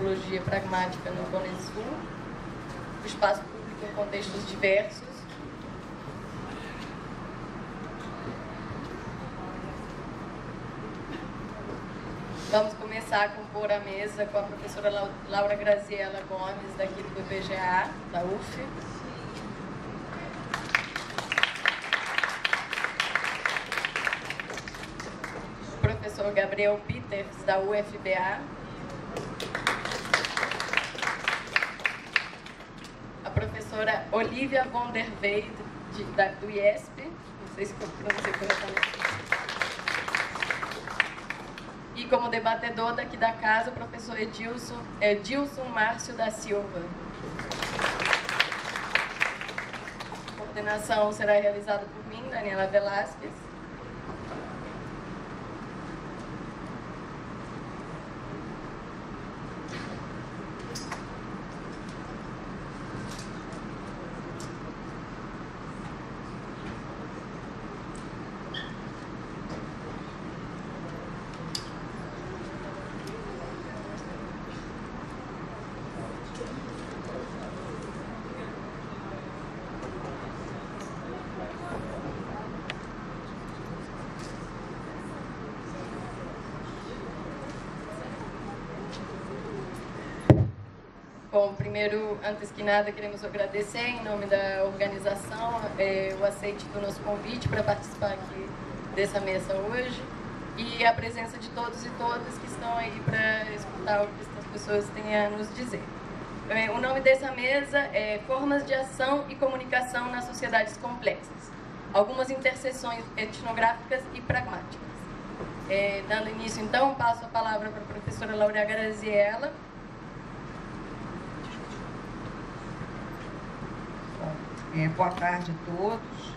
Psicologia Pragmática no Cone Sul, o espaço público em contextos diversos. Vamos começar a compor a mesa com a professora Laura Graziella Gomes, daqui do IBGA, da UF. O professor Gabriel Peters, da UFBA. A professora Olivia von der Weide, do IESP, não sei se eu pronunciei corretamente. E como debatedor daqui da casa, o professor Edilson Márcio da Silva. A coordenação será realizada por mim, Daniela Velasquez. Bom, primeiro, antes que nada, queremos agradecer, em nome da organização, o aceite do nosso convite para participar aqui dessa mesa hoje e a presença de todos e todas que estão aí para escutar o que essas pessoas têm a nos dizer. O nome dessa mesa é Formas de Ação e Comunicação nas Sociedades Complexas, algumas interseções etnográficas e pragmáticas. Dando início, então, passo a palavra para a professora Laura Graziella. Boa tarde a todos.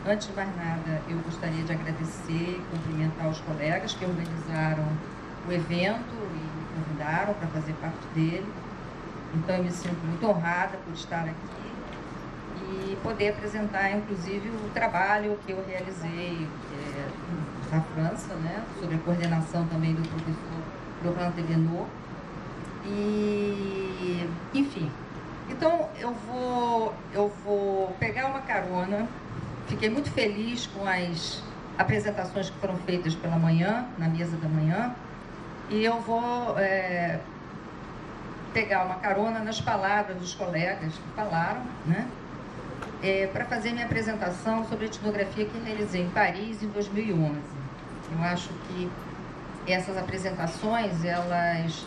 Antes de mais nada, eu gostaria de agradecer e cumprimentar os colegas que organizaram o evento e me convidaram para fazer parte dele. Então, eu me sinto muito honrada por estar aqui e poder apresentar, inclusive, o trabalho que eu realizei na França, né, sob a coordenação também do professor Laurent Devenot. E, enfim... Então, eu vou pegar uma carona. Fiquei muito feliz com as apresentações que foram feitas pela manhã, na mesa da manhã, e eu vou pegar uma carona nas palavras dos colegas que falaram, né, para fazer minha apresentação sobre a etnografia que realizei em Paris em 2011. Eu acho que essas apresentações, elas...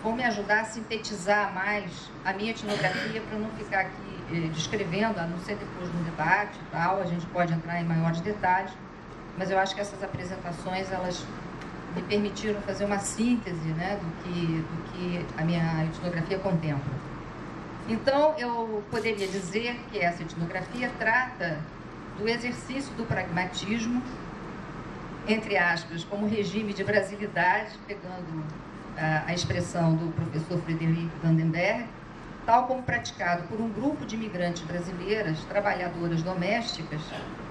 vão me ajudar a sintetizar mais a minha etnografia para não ficar aqui descrevendo, a não ser depois do debate e tal, a gente pode entrar em maiores detalhes, mas eu acho que essas apresentações, elas me permitiram fazer uma síntese, né, do que a minha etnografia contempla. Então, eu poderia dizer que essa etnografia trata do exercício do pragmatismo, entre aspas, como regime de brasilidade, pegando a expressão do professor Frederic Vandenberg, tal como praticado por um grupo de imigrantes brasileiras, trabalhadoras domésticas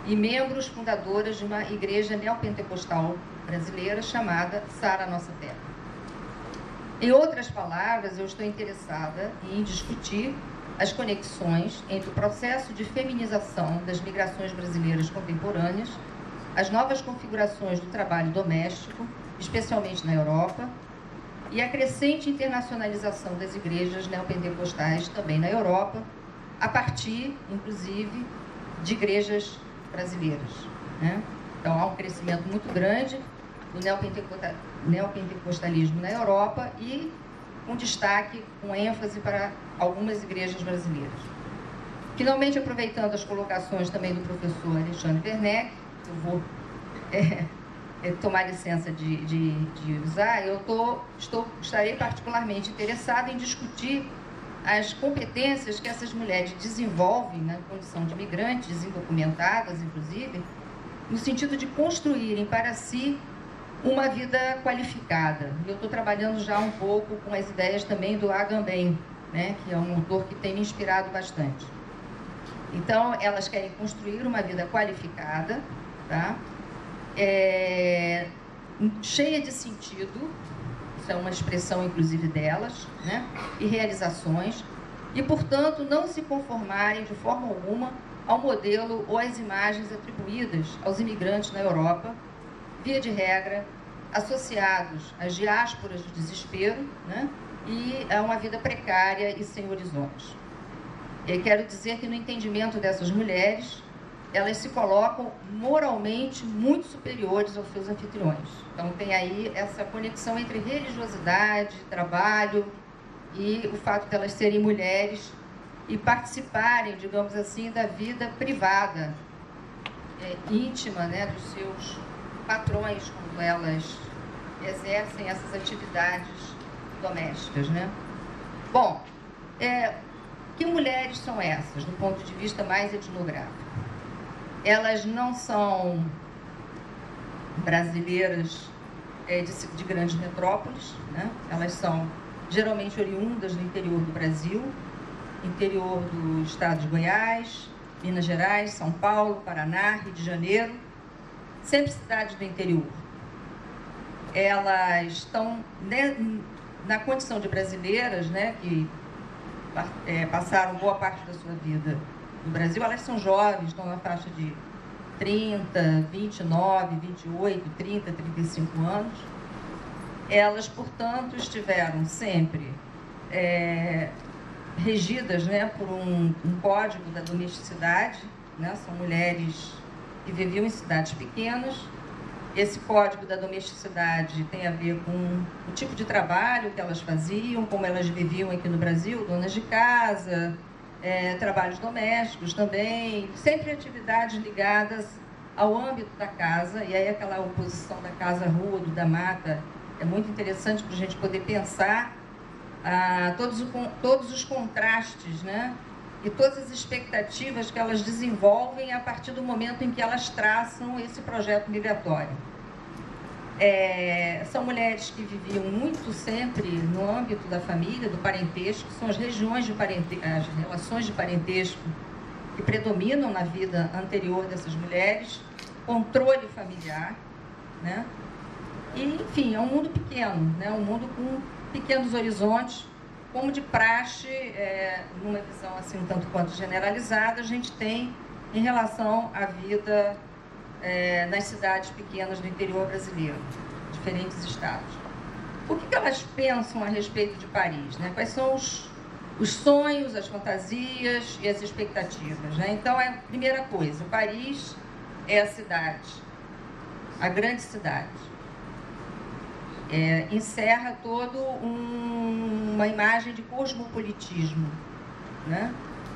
e membros fundadoras de uma igreja neopentecostal brasileira chamada Sara Nossa Terra. Em outras palavras, eu estou interessada em discutir as conexões entre o processo de feminização das migrações brasileiras contemporâneas, as novas configurações do trabalho doméstico, especialmente na Europa, e a crescente internacionalização das igrejas neopentecostais também na Europa, a partir, inclusive, de igrejas brasileiras, né? Então, há um crescimento muito grande do neopentecostalismo na Europa e com destaque, com ênfase para algumas igrejas brasileiras. Finalmente, aproveitando as colocações também do professor Alexandre Werneck, eu vou... tomar licença de usar, estarei particularmente interessada em discutir as competências que essas mulheres desenvolvem na condição de migrantes, indocumentadas, inclusive, no sentido de construírem para si uma vida qualificada. Eu estou trabalhando já um pouco com as ideias também do Agamben, né, que é um autor que tem me inspirado bastante. Então, elas querem construir uma vida qualificada, tá? Cheia de sentido, isso isso é uma expressão, inclusive, delas, né? E realizações, e, portanto, não se conformarem de forma alguma ao modelo ou às imagens atribuídas aos imigrantes na Europa, via de regra, associados às diásporas do desespero, né? E a uma vida precária e sem horizontes. Eu quero dizer que, no entendimento dessas mulheres, elas se colocam moralmente muito superiores aos seus anfitriões. Então, tem aí essa conexão entre religiosidade, trabalho e o fato de elas serem mulheres e participarem, digamos assim, da vida privada, íntima, né, dos seus patrões, quando elas exercem essas atividades domésticas, né? Bom, que mulheres são essas, do ponto de vista mais etnográfico? Elas não são brasileiras de grandes metrópoles, né? Elas são geralmente oriundas do interior do Brasil, interior do estado de Goiás, Minas Gerais, São Paulo, Paraná, Rio de Janeiro, sempre cidades do interior. Elas estão na condição de brasileiras, né, que passaram boa parte da sua vida no Brasil. Elas são jovens, estão na faixa de 30, 29, 28, 30, 35 anos. Elas, portanto, estiveram sempre regidas, né, por um código da domesticidade, né? São mulheres que viviam em cidades pequenas. Esse código da domesticidade tem a ver com o tipo de trabalho que elas faziam, como elas viviam aqui no Brasil, donas de casa, trabalhos domésticos também, sempre atividades ligadas ao âmbito da casa. E aí aquela oposição da casa-rua, do da mata, é muito interessante para a gente poder pensar todos os contrastes, né? E todas as expectativas que elas desenvolvem a partir do momento em que elas traçam esse projeto migratório. São mulheres que viviam muito sempre no âmbito da família, do parentesco. São as regiões de as relações de parentesco que predominam na vida anterior dessas mulheres, controle familiar, né? E, enfim, é um mundo pequeno, né? Um mundo com pequenos horizontes, como de praxe, numa visão assim um tanto quanto generalizada, a gente tem em relação à vida nas cidades pequenas do interior brasileiro, diferentes estados. O que elas pensam a respeito de Paris, né? Quais são os sonhos, as fantasias e as expectativas, né? Então, a primeira coisa, Paris é a cidade, a grande cidade. Encerra toda uma imagem de cosmopolitismo, né?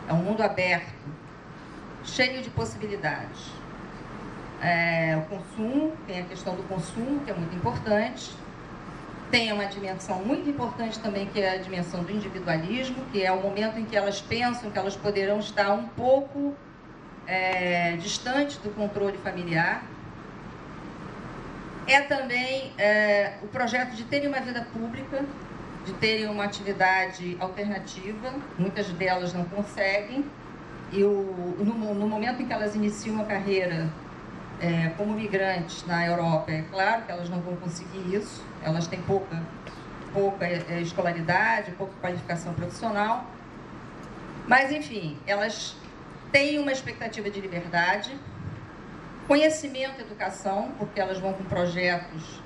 É um mundo aberto, cheio de possibilidades. O consumo, tem a questão do consumo, que é muito importante. Tem uma dimensão muito importante também, que é a dimensão do individualismo, que é o momento em que elas pensam que elas poderão estar um pouco distantes do controle familiar. Também o projeto de terem uma vida pública, de terem uma atividade alternativa. Muitas delas não conseguem, e no momento em que elas iniciam a carreira como migrantes na Europa, é claro que elas não vão conseguir isso. Elas têm pouca escolaridade, pouca qualificação profissional, mas, enfim, elas têm uma expectativa de liberdade, conhecimento e educação, porque elas vão com projetos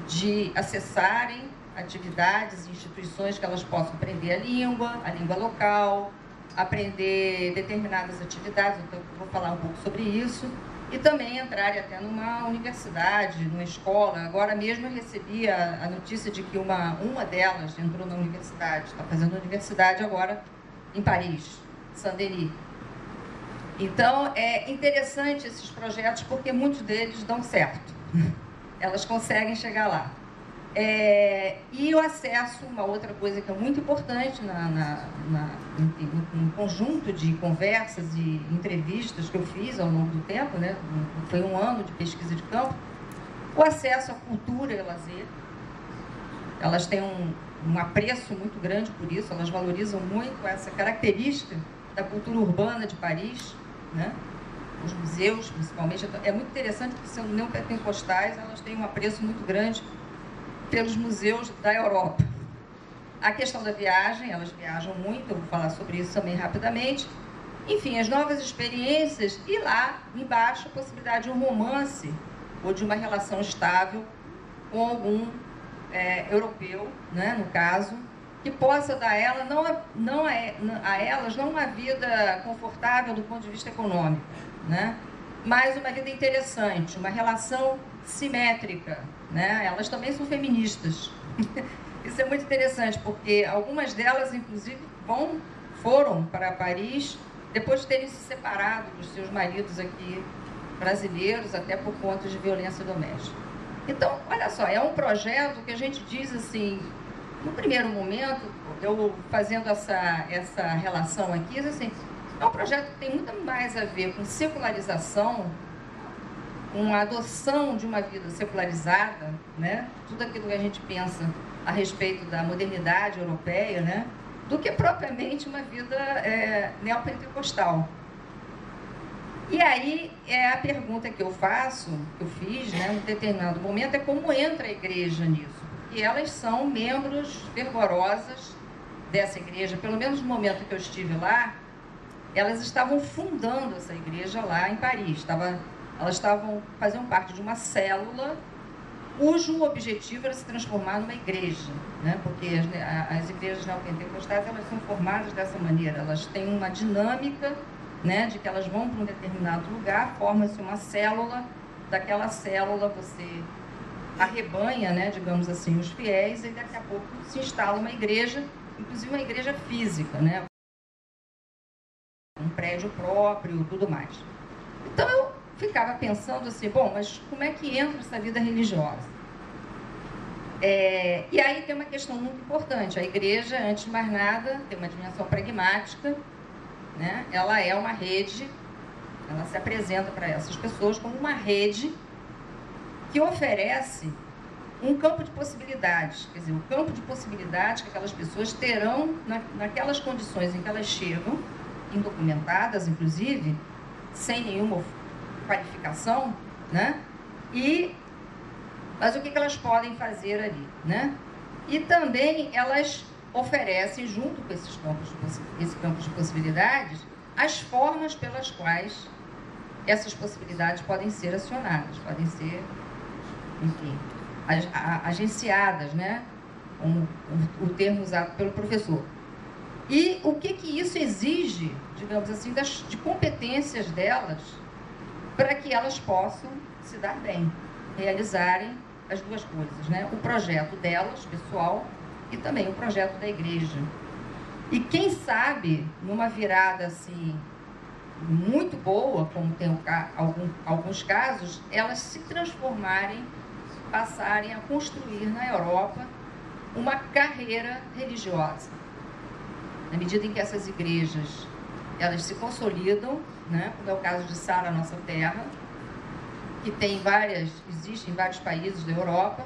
de acessarem atividades e instituições que elas possam aprender a língua local, aprender determinadas atividades. Então, eu vou falar um pouco sobre isso. E também entrarem até numa universidade, numa escola. Agora mesmo eu recebi a notícia de que uma delas entrou na universidade, está fazendo universidade agora em Paris, Saint-Denis. Então, é interessante esses projetos, porque muitos deles dão certo. Elas conseguem chegar lá. E o acesso, uma outra coisa que é muito importante no conjunto de conversas e entrevistas que eu fiz ao longo do tempo, né? Foi um ano de pesquisa de campo, o acesso à cultura e ao lazer. Elas têm um apreço muito grande por isso, elas valorizam muito essa característica da cultura urbana de Paris, né? Os museus, principalmente. É muito interessante porque, sendo neopentecostais, elas têm um apreço muito grande pelos museus da Europa. A questão da viagem, elas viajam muito, eu vou falar sobre isso também rapidamente. Enfim, as novas experiências e lá embaixo a possibilidade de um romance ou de uma relação estável com algum europeu, né, no caso, que possa dar a ela, a elas não uma vida confortável do ponto de vista econômico, né, mas uma vida interessante, uma relação simétrica, né? Elas também são feministas. Isso é muito interessante, porque algumas delas, inclusive, foram para Paris depois de terem se separado dos seus maridos aqui brasileiros, até por conta de violência doméstica. Então, olha só, é um projeto que a gente diz assim, no primeiro momento, eu fazendo essa relação aqui, assim, é um projeto que tem muito mais a ver com secularização, com a adoção de uma vida secularizada, né? Tudo aquilo que a gente pensa a respeito da modernidade europeia, né? Do que propriamente uma vida neopentecostal. E aí, a pergunta que eu fiz, né, num determinado momento, é como entra a igreja nisso. Porque elas são membros fervorosas dessa igreja, pelo menos no momento que eu estive lá, elas estavam fundando essa igreja lá em Paris. Elas faziam parte de uma célula cujo objetivo era se transformar numa igreja, né? Porque as igrejas neopentecostais, elas são formadas dessa maneira, elas têm uma dinâmica, né, de que elas vão para um determinado lugar, forma-se uma célula, daquela célula você arrebanha, né, digamos assim, os fiéis, e daqui a pouco se instala uma igreja, inclusive uma igreja física, né, um prédio próprio, tudo mais. Então eu ficava pensando assim, bom, mas como é que entra essa vida religiosa? E aí tem uma questão muito importante. A igreja, antes de mais nada, tem uma dimensão pragmática, né? Ela é uma rede, ela se apresenta para essas pessoas como uma rede que oferece um campo de possibilidades. Quer dizer, o campo de possibilidades que aquelas pessoas terão naquelas condições em que elas chegam, indocumentadas, inclusive, sem nenhuma qualificação, né? Mas o que elas podem fazer ali, né? E também elas oferecem, junto com esse campo de possibilidades, as formas pelas quais essas possibilidades podem ser acionadas, podem ser, enfim, agenciadas, né? Como o termo usado pelo professor. E o que isso exige, digamos assim, de competências delas, para que elas possam se dar bem, realizarem as duas coisas, né? O projeto delas, pessoal, e também o projeto da igreja. E quem sabe, numa virada assim, muito boa, como tem alguns casos, elas se transformarem, passarem a construir na Europa uma carreira religiosa. Na medida em que essas igrejas, elas se consolidam, né? Como é o caso de Sara Nossa Terra, que existe em vários países da Europa,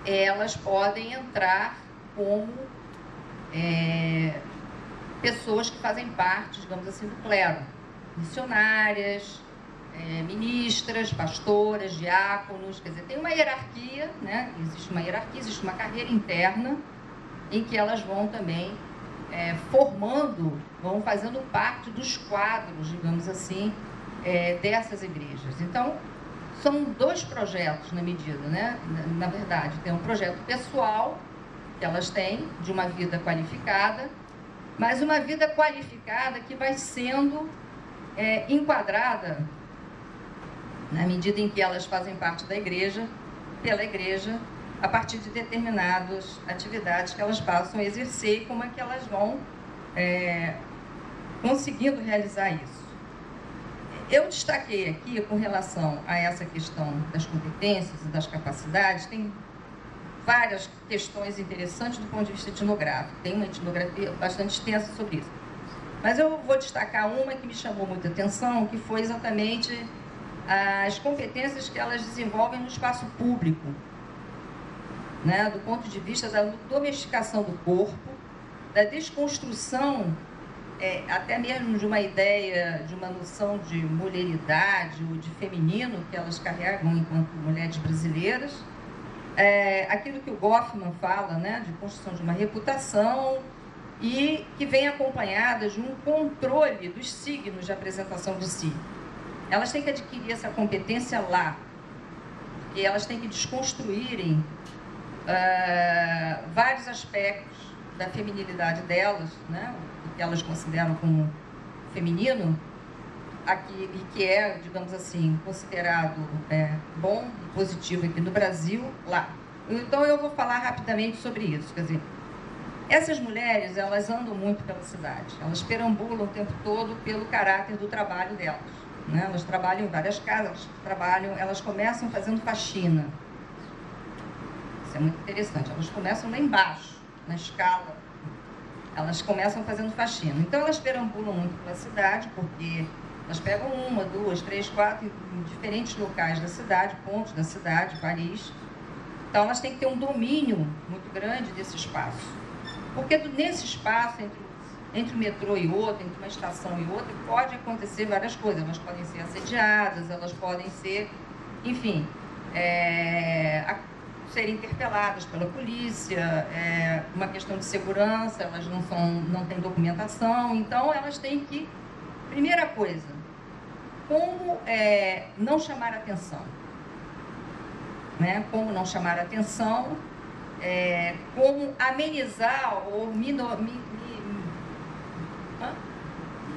elas podem entrar como pessoas que fazem parte, digamos assim, do clero. Missionárias, ministras, pastoras, diáconos, quer dizer, tem uma hierarquia, né? Existe uma hierarquia, existe uma carreira interna em que elas vão também vão fazendo parte dos quadros, digamos assim, dessas igrejas. Então, são dois projetos na medida, né? Na verdade, tem um projeto pessoal que elas têm, de uma vida qualificada, mas uma vida qualificada que vai sendo enquadrada, na medida em que elas fazem parte da igreja, pela igreja, a partir de determinadas atividades que elas passam a exercer e como é que elas vão conseguindo realizar isso. Eu destaquei aqui, com relação a essa questão das competências e das capacidades, tem várias questões interessantes do ponto de vista etnográfico. Tem uma etnografia bastante extensa sobre isso. Mas eu vou destacar uma que me chamou muita atenção, que foi exatamente as competências que elas desenvolvem no espaço público, né? Do ponto de vista da domesticação do corpo, da desconstrução até mesmo de uma ideia, de uma noção de mulheridade ou de feminino que elas carregam enquanto mulheres brasileiras, aquilo que o Goffman fala, né, de construção de uma reputação e que vem acompanhada de um controle dos signos de apresentação de si. Elas têm que adquirir essa competência lá, porque elas têm que desconstruírem vários aspectos da feminilidade delas, né, o que elas consideram como feminino, aqui, e que é, digamos assim, considerado bom e positivo aqui no Brasil, lá. Então, eu vou falar rapidamente sobre isso. Quer dizer, essas mulheres, elas andam muito pela cidade, elas perambulam o tempo todo pelo caráter do trabalho delas, né? Elas trabalham em várias casas, elas começam fazendo faxina. Isso é muito interessante. Elas começam lá embaixo, na escala, elas começam fazendo faxina. Então, elas perambulam muito pela cidade, porque elas pegam 1, 2, 3, 4 em diferentes locais da cidade, pontos da cidade, Paris. Então, elas têm que ter um domínio muito grande desse espaço. Porque nesse espaço, entre um metrô e outro, entre uma estação e outra, pode acontecer várias coisas. Elas podem ser assediadas, elas podem ser, enfim, serem interpeladas pela polícia, uma questão de segurança, elas não têm documentação. Então, elas têm que, primeira coisa, como não chamar atenção, né? Como não chamar atenção, como amenizar ou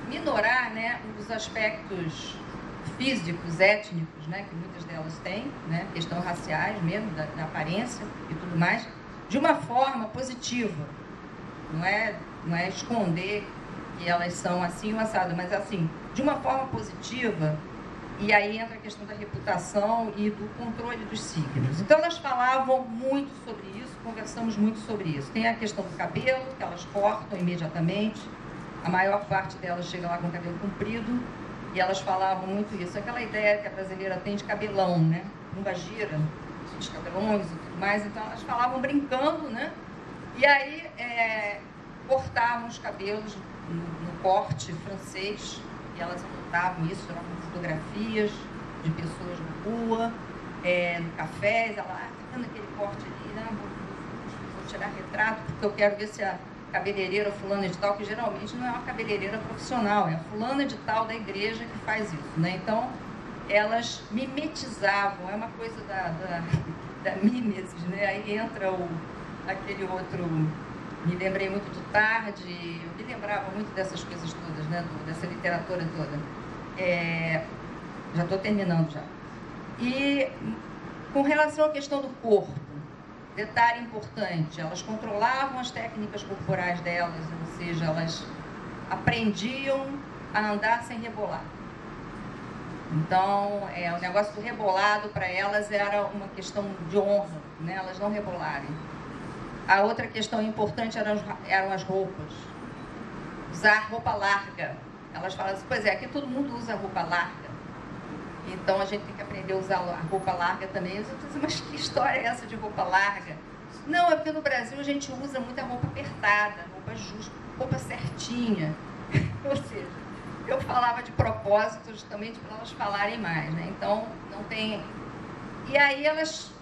minorar, né, os aspectos físicos, étnicos, né, que muitas delas têm, né, questão raciais mesmo, da aparência e tudo mais, de uma forma positiva. Não é esconder que elas são assim ou assado, mas assim, de uma forma positiva. E aí entra a questão da reputação e do controle dos signos. Então, elas falavam muito sobre isso, conversamos muito sobre isso. Tem a questão do cabelo, que elas cortam imediatamente. A maior parte delas chega lá com o cabelo comprido. E elas falavam muito isso. Aquela ideia que a brasileira tem de cabelão, né? Uma gira, os cabelões e tudo mais. Então, elas falavam brincando, né? E aí, cortavam os cabelos no corte francês. E elas anotavam isso, tiravam fotografias de pessoas na rua, no café, ela, tá vendo aquele corte ali, né? Vou tirar retrato, porque eu quero ver se a cabeleireira fulana de tal, que geralmente não é uma cabeleireira profissional, é a fulana de tal da igreja que faz isso, né? Então, elas mimetizavam, é uma coisa da mimesis, né? Aí entra aquele outro... Me lembrei muito do Tarde, eu me lembrava muito dessas coisas todas, né? Dessa literatura toda. Já estou terminando já. E com relação à questão do corpo, detalhe importante, elas controlavam as técnicas corporais delas, ou seja, elas aprendiam a andar sem rebolar. Então, o negócio do rebolado para elas era uma questão de honra, né? Elas não rebolarem. A outra questão importante eram as roupas. Usar roupa larga. Elas falam assim, pois aqui todo mundo usa roupa larga. Então, a gente tem que aprender a usar a roupa larga também. Eu disse, mas que história é essa de roupa larga? Não, é porque no Brasil a gente usa muita roupa apertada, roupa justa, roupa certinha. Ou seja, eu falava de propósito justamente para elas falarem mais, né? Então, não tem... E aí elas...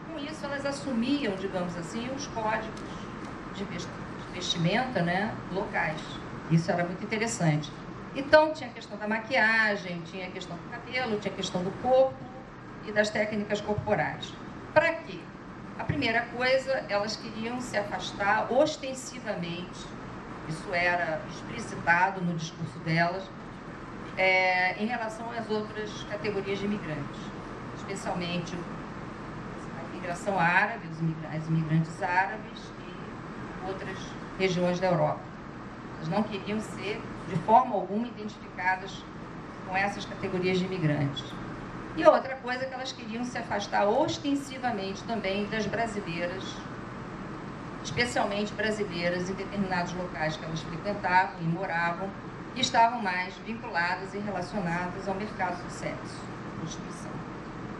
Com isso, elas assumiam, digamos assim, os códigos de vestimenta, né, locais. Isso era muito interessante. Então, tinha a questão da maquiagem, tinha a questão do cabelo, tinha a questão do corpo e das técnicas corporais. Para quê? A primeira coisa, elas queriam se afastar ostensivamente, isso era explicitado no discurso delas, em relação às outras categorias de imigrantes, especialmente imigração árabe, os imigrantes árabes e outras regiões da Europa. Elas não queriam ser, de forma alguma, identificadas com essas categorias de imigrantes. E outra coisa é que elas queriam se afastar ostensivamente também das brasileiras, especialmente brasileiras em determinados locais que elas frequentavam e moravam, e estavam mais vinculadas e relacionadas ao mercado do sexo, prostituição.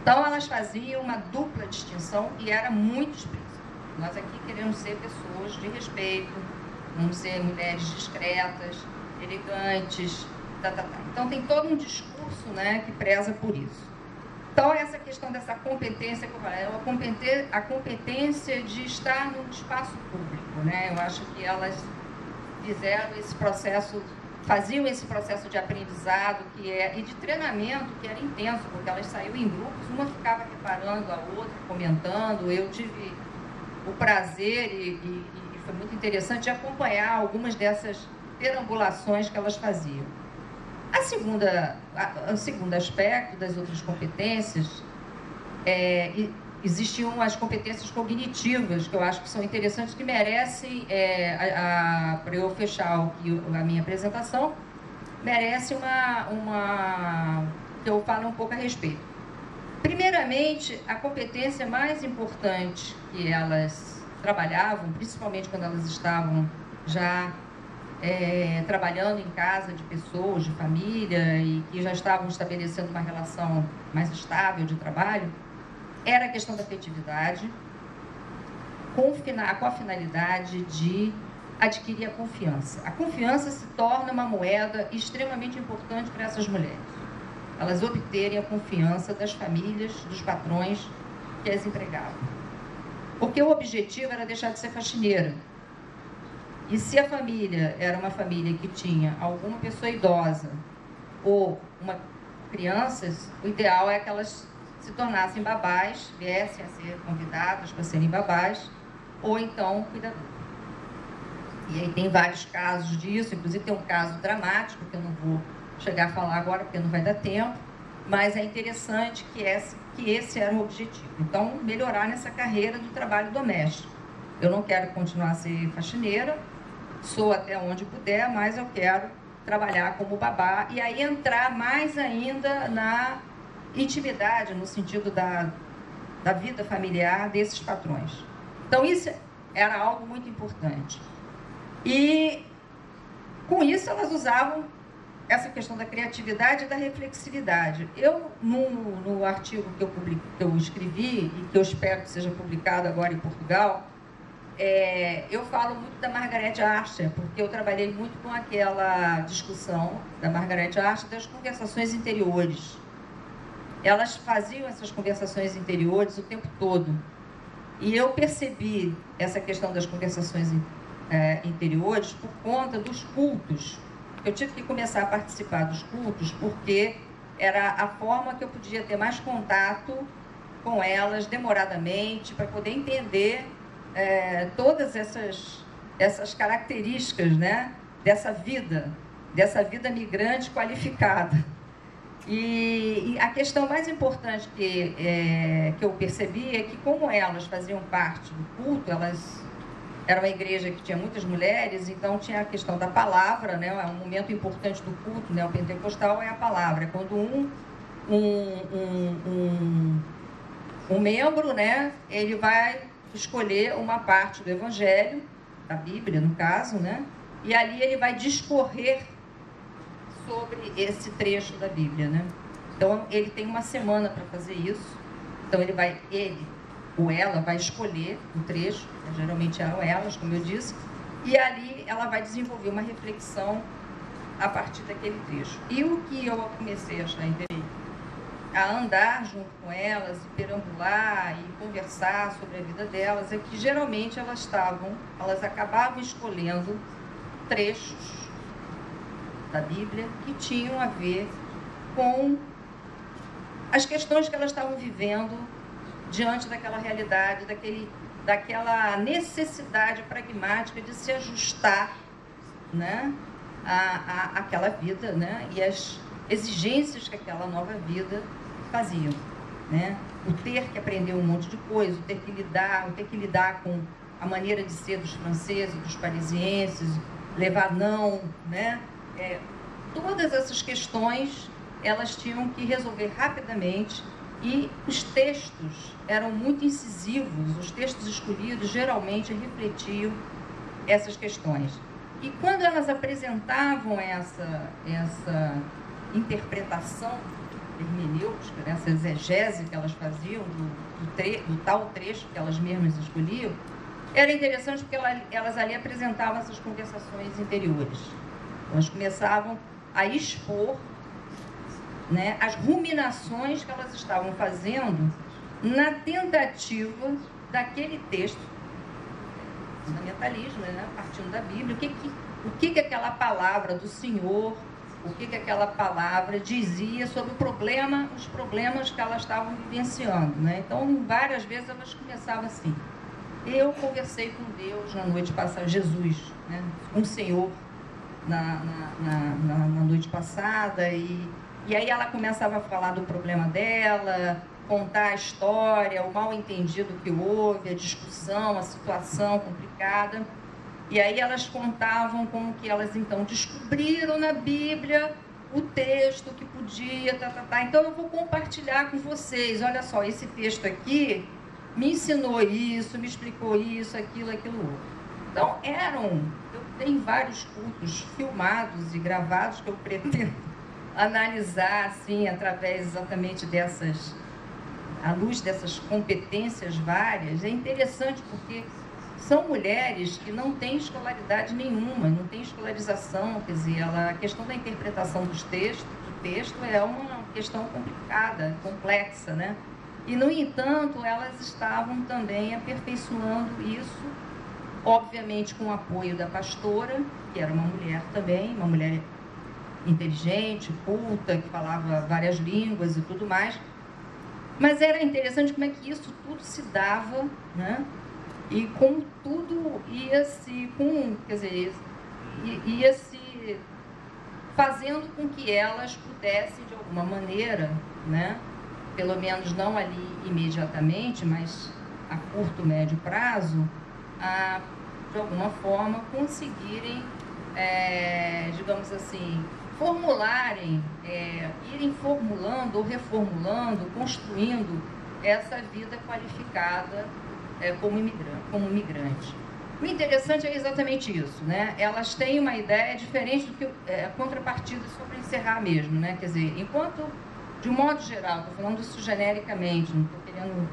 Então, elas faziam uma dupla distinção e era muito explícito. Nós aqui queremos ser pessoas de respeito, vamos ser mulheres discretas, elegantes, Então, tem todo um discurso, né, que preza por isso. Então, essa questão dessa competência que eu falei, a competência de estar no espaço público, né? Eu acho que elas fizeram esse processo, faziam esse processo de aprendizado e de treinamento que era intenso, porque elas saíam em grupos, uma ficava reparando a outra, comentando. Eu tive o prazer e foi muito interessante de acompanhar algumas dessas perambulações que elas faziam. O segundo aspecto das outras competências, existiam as competências cognitivas, que eu acho que são interessantes, que merecem, para eu fechar a minha apresentação, merece que eu fale um pouco a respeito. Primeiramente, a competência mais importante que elas trabalhavam, principalmente quando elas estavam já trabalhando em casa de pessoas, de família, e que já estavam estabelecendo uma relação mais estável de trabalho, era a questão da afetividade, com a finalidade de adquirir a confiança. A confiança se torna uma moeda extremamente importante para essas mulheres. Elas obterem a confiança das famílias, dos patrões que as empregavam. Porque o objetivo era deixar de ser faxineira. E se a família era uma família que tinha alguma pessoa idosa ou crianças, o ideal é que elas se tornassem babás, viessem a ser convidadas para serem babás, ou então cuidadoras. E aí tem vários casos disso, inclusive tem um caso dramático, que eu não vou chegar a falar agora, porque não vai dar tempo, mas é interessante que esse era o objetivo. Então, melhorar nessa carreira do trabalho doméstico. Eu não quero continuar a ser faxineira, sou até onde puder, mas eu quero trabalhar como babá e aí entrar mais ainda na intimidade, no sentido da vida familiar desses patrões. Então, isso era algo muito importante. E, com isso, elas usavam essa questão da criatividade e da reflexividade. Eu, no artigo que eu escrevi, e que eu espero que seja publicado agora em Portugal, eu falo muito da Margaret Archer, porque eu trabalhei muito com aquela discussão da Margaret Archer das conversações interiores. Elas faziam essas conversações interiores o tempo todo. E eu percebi essa questão das conversações interiores por conta dos cultos. Eu tive que começar a participar dos cultos porque era a forma que eu podia ter mais contato com elas demoradamente, para poder entender todas essas características, né, dessa vida migrante qualificada. E a questão mais importante que eu percebi é que, como elas faziam parte do culto, elas era uma igreja que tinha muitas mulheres, então tinha a questão da palavra, né, um momento importante do culto, né, o pentecostal é a palavra, é quando um membro, né, ele vai escolher uma parte do Evangelho, da Bíblia, no caso, né? E ali ele vai discorrer sobre esse trecho da Bíblia, né? Então, ele tem uma semana para fazer isso. Então, ele ou ela vai escolher o trecho, geralmente eram elas, como eu disse, e ali ela vai desenvolver uma reflexão a partir daquele trecho. E o que eu comecei a achar interessante, a andar junto com elas, e perambular e conversar sobre a vida delas, é que geralmente elas acabavam escolhendo trechos da Bíblia que tinham a ver com as questões que elas estavam vivendo diante daquela realidade, daquela necessidade pragmática de se ajustar, né, àquela vida, né, e as exigências que aquela nova vida faziam, né? O ter que aprender um monte de coisa, o ter que lidar com a maneira de ser dos franceses, dos parisienses, levar não, né? Todas essas questões elas tinham que resolver rapidamente, e os textos eram muito incisivos, os textos escolhidos geralmente refletiam essas questões. E quando elas apresentavam essa interpretação hermenêutica, essa exegese que elas faziam do tal trecho que elas mesmas escolhiam, era interessante porque elas ali apresentavam essas conversações interiores. Elas começavam a expor né, as ruminações que elas estavam fazendo na tentativa daquele texto, fundamentalismo, né, partindo da Bíblia, o que aquela palavra do Senhor, o que aquela palavra dizia sobre os problemas que elas estavam vivenciando, né? Então, várias vezes elas começavam assim: eu conversei com Deus na noite passada, Jesus, né, com o Senhor na noite passada, e aí ela começava a falar do problema dela, contar a história, o mal entendido que houve, a discussão, a situação complicada. E aí elas contavam como que elas, então, descobriram na Bíblia o texto que podia, Então, eu vou compartilhar com vocês. Olha só, esse texto aqui me ensinou isso, me explicou isso, aquilo outro. Então, eu tenho vários cultos filmados e gravados que eu pretendo analisar, assim, através exatamente à luz dessas competências várias. É interessante porque são mulheres que não têm escolaridade nenhuma, não têm escolarização, quer dizer, a questão da interpretação do texto é uma questão complicada, complexa, né? E, no entanto, elas estavam também aperfeiçoando isso, obviamente com o apoio da pastora, que era uma mulher também, uma mulher inteligente, culta, que falava várias línguas e tudo mais. Mas era interessante como é que isso tudo se dava, né? E como tudo ia se fazendo com que elas pudessem, de alguma maneira, né, pelo menos não ali imediatamente, mas a curto, médio prazo, de alguma forma conseguirem, digamos assim, irem formulando ou reformulando, construindo essa vida qualificada como migrante. O interessante é exatamente isso, né? Elas têm uma ideia diferente do que a contrapartida, só para encerrar mesmo, né? Quer dizer, enquanto, de um modo geral, estou falando isso genericamente, não estou querendo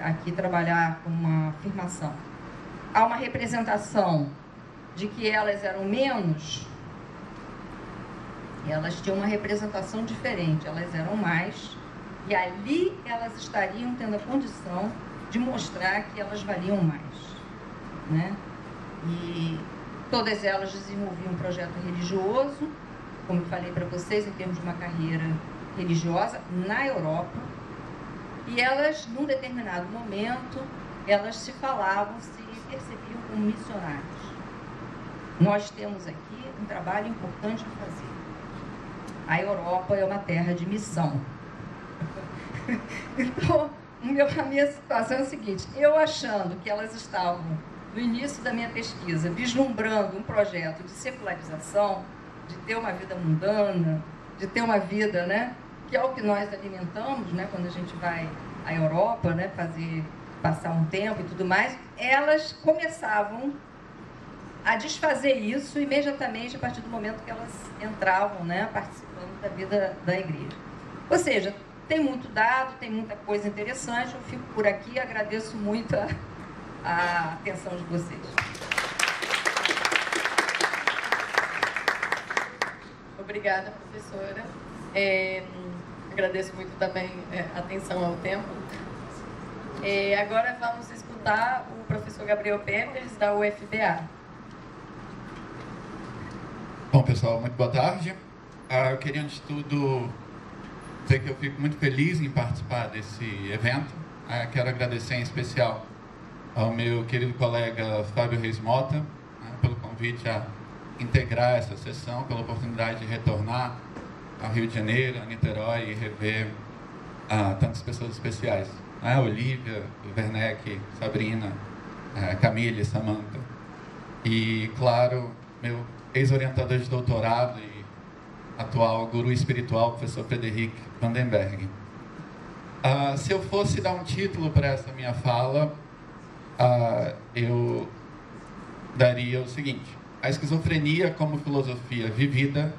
aqui trabalhar com uma afirmação, há uma representação de que elas eram menos, elas tinham uma representação diferente, elas eram mais, e ali elas estariam tendo a condição de mostrar que elas valiam mais, né? E todas elas desenvolviam um projeto religioso, como eu falei para vocês, em termos de uma carreira religiosa na Europa, e elas, num determinado momento, elas se percebiam como missionários. Nós temos aqui um trabalho importante a fazer. A Europa é uma terra de missão. Então, a minha situação é a seguinte: eu achando que elas estavam, no início da minha pesquisa, vislumbrando um projeto de secularização, de ter uma vida mundana, de ter uma vida, né, que é o que nós alimentamos, né, quando a gente vai à Europa, né, passar um tempo e tudo mais, elas começavam a desfazer isso imediatamente a partir do momento que elas entravam, né, participando da vida da igreja. Ou seja, tem muito dado, tem muita coisa interessante. Eu fico por aqui, agradeço muito a atenção de vocês. Obrigada, professora. Agradeço muito também a atenção ao tempo. Agora vamos escutar o professor Gabriel Peters, da UFBA. Bom, pessoal, muito boa tarde. Eu queria, antes de tudo, dizer que eu fico muito feliz em participar desse evento. Quero agradecer em especial ao meu querido colega Fábio Reis Mota, né, pelo convite a integrar essa sessão, pela oportunidade de retornar ao Rio de Janeiro, a Niterói, e rever tantas pessoas especiais. Olivia, Werneck, Sabrina, Camille, Samantha. E, claro, meu ex-orientador de doutorado e atual guru espiritual, professor Frederic Vandenberg. Se eu fosse dar um título para essa minha fala, eu daria o seguinte: a esquizofrenia como filosofia vivida,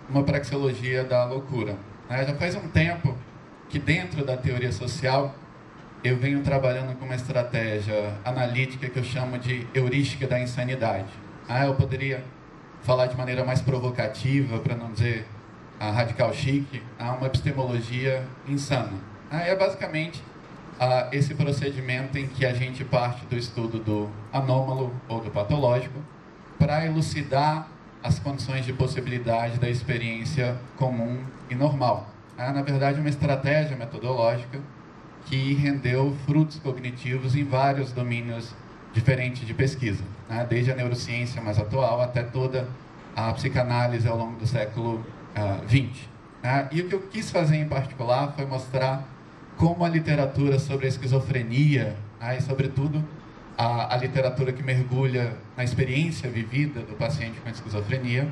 uma praxeologia da loucura. Já faz um tempo que, dentro da teoria social, eu venho trabalhando com uma estratégia analítica que eu chamo de heurística da insanidade. Eu poderia falar de maneira mais provocativa, para não dizer radical chique, uma epistemologia insana. É basicamente esse procedimento em que a gente parte do estudo do anômalo ou do patológico para elucidar as condições de possibilidade da experiência comum e normal. Na verdade, uma estratégia metodológica que rendeu frutos cognitivos em vários domínios diferentes de pesquisa, desde a neurociência mais atual até toda a psicanálise ao longo do século XX. E o que eu quis fazer em particular foi mostrar como a literatura sobre a esquizofrenia, e sobretudo a literatura que mergulha na experiência vivida do paciente com esquizofrenia,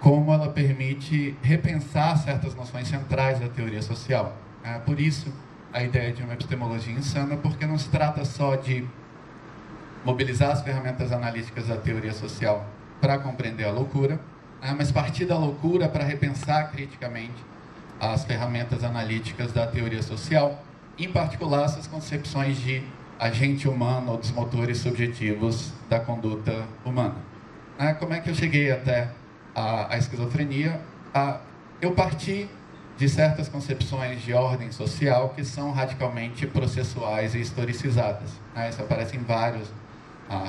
como ela permite repensar certas noções centrais da teoria social. Por isso, a ideia de uma epistemologia insana, porque não se trata só de mobilizar as ferramentas analíticas da teoria social para compreender a loucura, mas partir da loucura para repensar criticamente as ferramentas analíticas da teoria social, em particular essas concepções de agente humano ou dos motores subjetivos da conduta humana. Como é que eu cheguei até a esquizofrenia? Eu parti de certas concepções de ordem social que são radicalmente processuais e historicizadas. Isso aparece em vários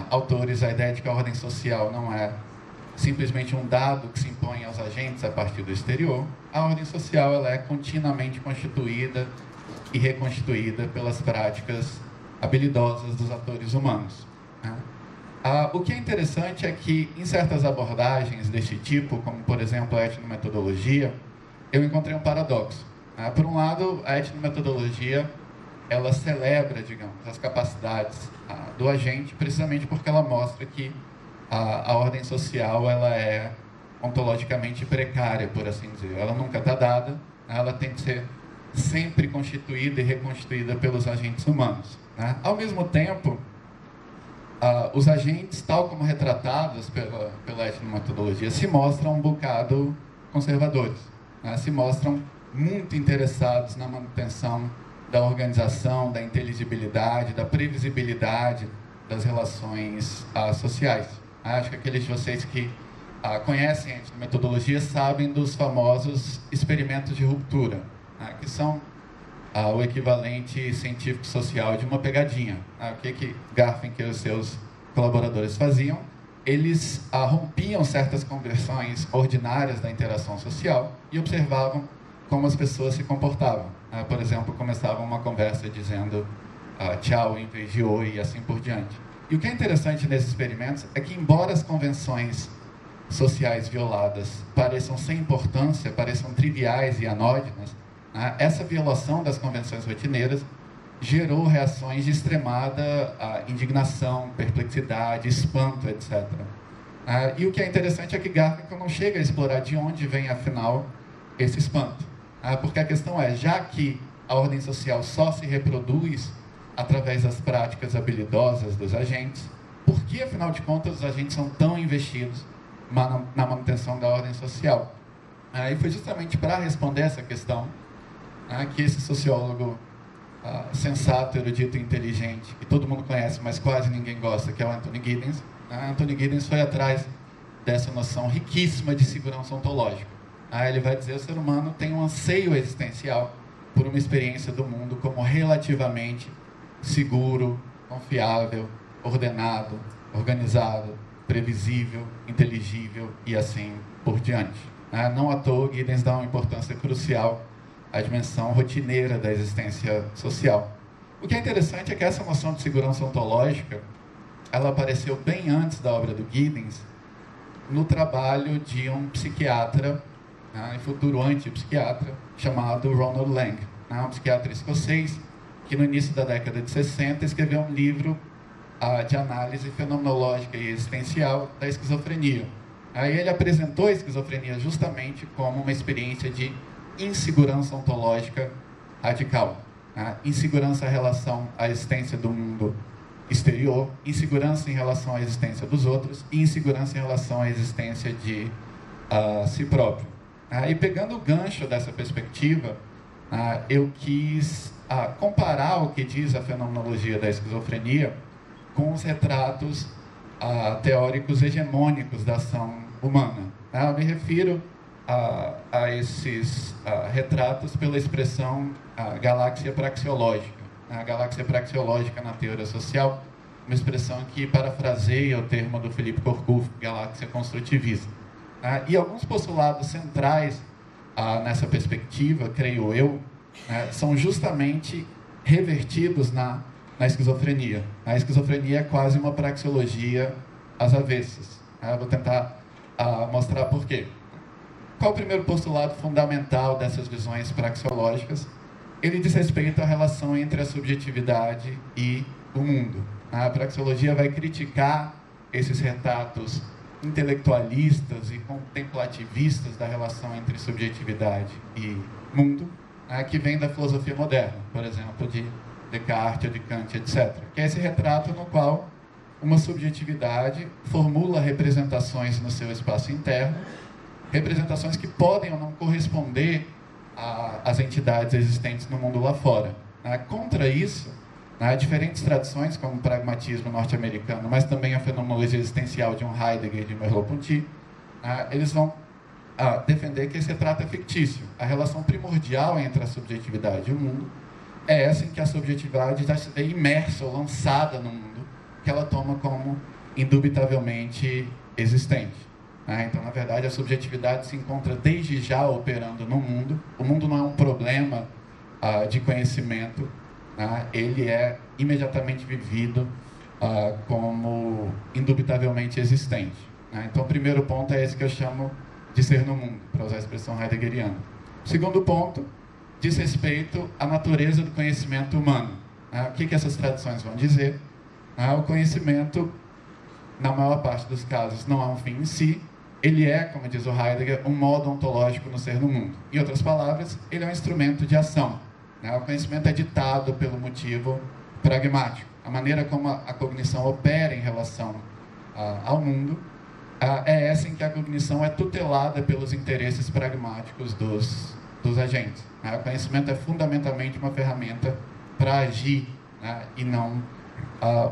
autores, a ideia de que a ordem social não é simplesmente um dado que se impõe aos agentes a partir do exterior. A ordem social ela é continuamente constituída e reconstituída pelas práticas habilidosas dos atores humanos. O que é interessante é que, em certas abordagens deste tipo, como, por exemplo, a etnometodologia, eu encontrei um paradoxo. Por um lado, a etnometodologia ela celebra, digamos, as capacidades do agente, precisamente porque ela mostra que a ordem social ela é ontologicamente precária, por assim dizer. Ela nunca está dada, ela tem que ser sempre constituída e reconstituída pelos agentes humanos. Ao mesmo tempo, os agentes, tal como retratados pela etnometodologia, se mostram um bocado conservadores, se mostram muito interessados na manutenção da organização, da inteligibilidade, da previsibilidade das relações sociais. Acho que aqueles de vocês que conhecem a metodologia sabem dos famosos experimentos de ruptura, que são o equivalente científico-social de uma pegadinha. O que Garfinkel e os seus colaboradores faziam? Eles rompiam certas conversões ordinárias da interação social e observavam como as pessoas se comportavam. Por exemplo, começavam uma conversa dizendo tchau em vez de oi e assim por diante. E o que é interessante nesses experimentos é que, embora as convenções sociais violadas pareçam sem importância, pareçam triviais e anódinas, essa violação das convenções rotineiras gerou reações de extremada indignação, perplexidade, espanto, etc. E o que é interessante é que Garfinkel não chega a explorar de onde vem, afinal, esse espanto. Porque a questão é, já que a ordem social só se reproduz através das práticas habilidosas dos agentes, por que, afinal de contas, os agentes são tão investidos na manutenção da ordem social? E foi justamente para responder essa questão que esse sociólogo sensato, erudito e inteligente, que todo mundo conhece, mas quase ninguém gosta, que é o Anthony Giddens. Anthony Giddens foi atrás dessa noção riquíssima de segurança ontológica. Ele vai dizer que o ser humano tem um anseio existencial por uma experiência do mundo como relativamente seguro, confiável, ordenado, organizado, previsível, inteligível e assim por diante. Não à toa, Giddens dá uma importância crucial à dimensão rotineira da existência social. O que é interessante é que essa noção de segurança ontológica ela apareceu bem antes da obra do Giddens, no trabalho de um psiquiatra, e futuro antipsiquiatra, chamado Ronald Lang, um psiquiatra escocês, que no início da década de 60 escreveu um livro de análise fenomenológica e existencial da esquizofrenia. Aí ele apresentou a esquizofrenia justamente como uma experiência de insegurança ontológica radical. Insegurança em relação à existência do mundo exterior, insegurança em relação à existência dos outros e insegurança em relação à existência de si próprio. E pegando o gancho dessa perspectiva, eu quis comparar o que diz a fenomenologia da esquizofrenia com os retratos teóricos hegemônicos da ação humana. Eu me refiro a esses retratos pela expressão galáxia praxeológica. A galáxia praxeológica na teoria social, uma expressão que parafraseia o termo do Philippe Courcouf, galáxia construtivista. E alguns postulados centrais nessa perspectiva, creio eu, são justamente revertidos na esquizofrenia. A esquizofrenia é quase uma praxeologia às avessas. Vou tentar mostrar por quê. Qual o primeiro postulado fundamental dessas visões praxeológicas? Ele diz respeito à relação entre a subjetividade e o mundo. A praxeologia vai criticar esses retratos intelectualistas e contemplativistas da relação entre subjetividade e mundo, que vem da filosofia moderna, por exemplo, de Descartes, de Kant, etc. Que é esse retrato no qual uma subjetividade formula representações no seu espaço interno, representações que podem ou não corresponder às entidades existentes no mundo lá fora. Contra isso, diferentes tradições, como o pragmatismo norte-americano, mas também a fenomenologia existencial de um Heidegger e de Merleau-Ponty, eles vão defender que esse retrato é fictício. A relação primordial entre a subjetividade e o mundo é essa em que a subjetividade já se vê imersa ou lançada no mundo, que ela toma como indubitavelmente existente. Então, na verdade, a subjetividade se encontra desde já operando no mundo. O mundo não é um problema de conhecimento, ele é imediatamente vivido como indubitavelmente existente. Então, o primeiro ponto é esse que eu chamo de ser no mundo, para usar a expressão heideggeriana. O segundo ponto diz respeito à natureza do conhecimento humano. O que essas tradições vão dizer? O conhecimento, na maior parte dos casos, não é um fim em si, ele é, como diz o Heidegger, um modo ontológico no ser no mundo. Em outras palavras, ele é um instrumento de ação. O conhecimento é ditado pelo motivo pragmático. A maneira como a cognição opera em relação ao mundo é essa em que a cognição é tutelada pelos interesses pragmáticos dos agentes. O conhecimento é fundamentalmente uma ferramenta para agir, e não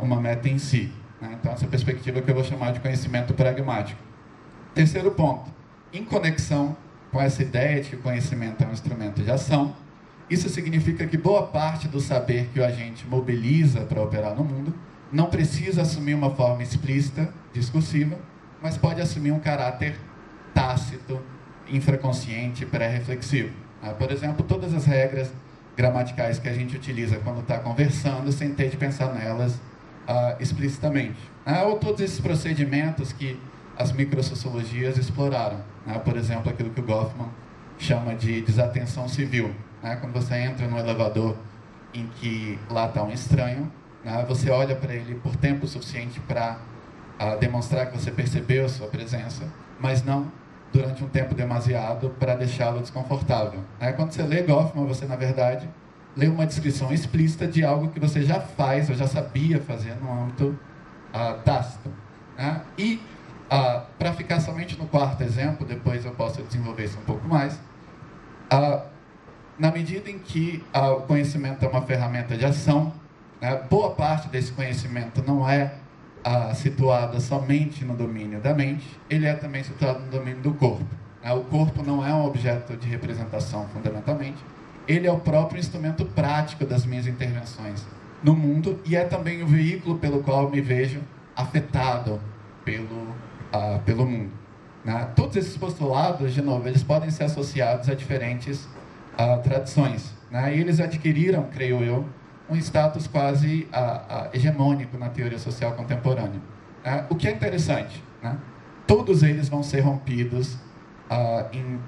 uma meta em si. Então, essa perspectiva que eu vou chamar de conhecimento pragmático. Terceiro ponto, em conexão com essa ideia de que o conhecimento é um instrumento de ação, isso significa que boa parte do saber que o agente mobiliza para operar no mundo não precisa assumir uma forma explícita, discursiva, mas pode assumir um caráter tácito, infraconsciente, pré-reflexivo. Por exemplo, todas as regras gramaticais que a gente utiliza quando está conversando, sem ter de pensar nelas explicitamente. Ou todos esses procedimentos que as microsociologias exploraram. Por exemplo, aquilo que o Goffman chama de desatenção civil. Quando você entra no elevador em que lá está um estranho, você olha para ele por tempo suficiente para demonstrar que você percebeu a sua presença, mas não durante um tempo demasiado para deixá-lo desconfortável. Quando você lê Goffman, você, na verdade, lê uma descrição explícita de algo que você já faz ou já sabia fazer no âmbito tácito. E, para ficar somente no quarto exemplo, depois eu posso desenvolver isso um pouco mais, na medida em que o conhecimento é uma ferramenta de ação, boa parte desse conhecimento não é situada somente no domínio da mente, ele é também situado no domínio do corpo. O corpo não é um objeto de representação, fundamentalmente, ele é o próprio instrumento prático das minhas intervenções no mundo e é também o veículo pelo qual eu me vejo afetado pelo mundo. Todos esses postulados, de novo, eles podem ser associados a diferentes tradições. E eles adquiriram, creio eu, um status quase hegemônico na teoria social contemporânea. O que é interessante, todos eles vão ser rompidos em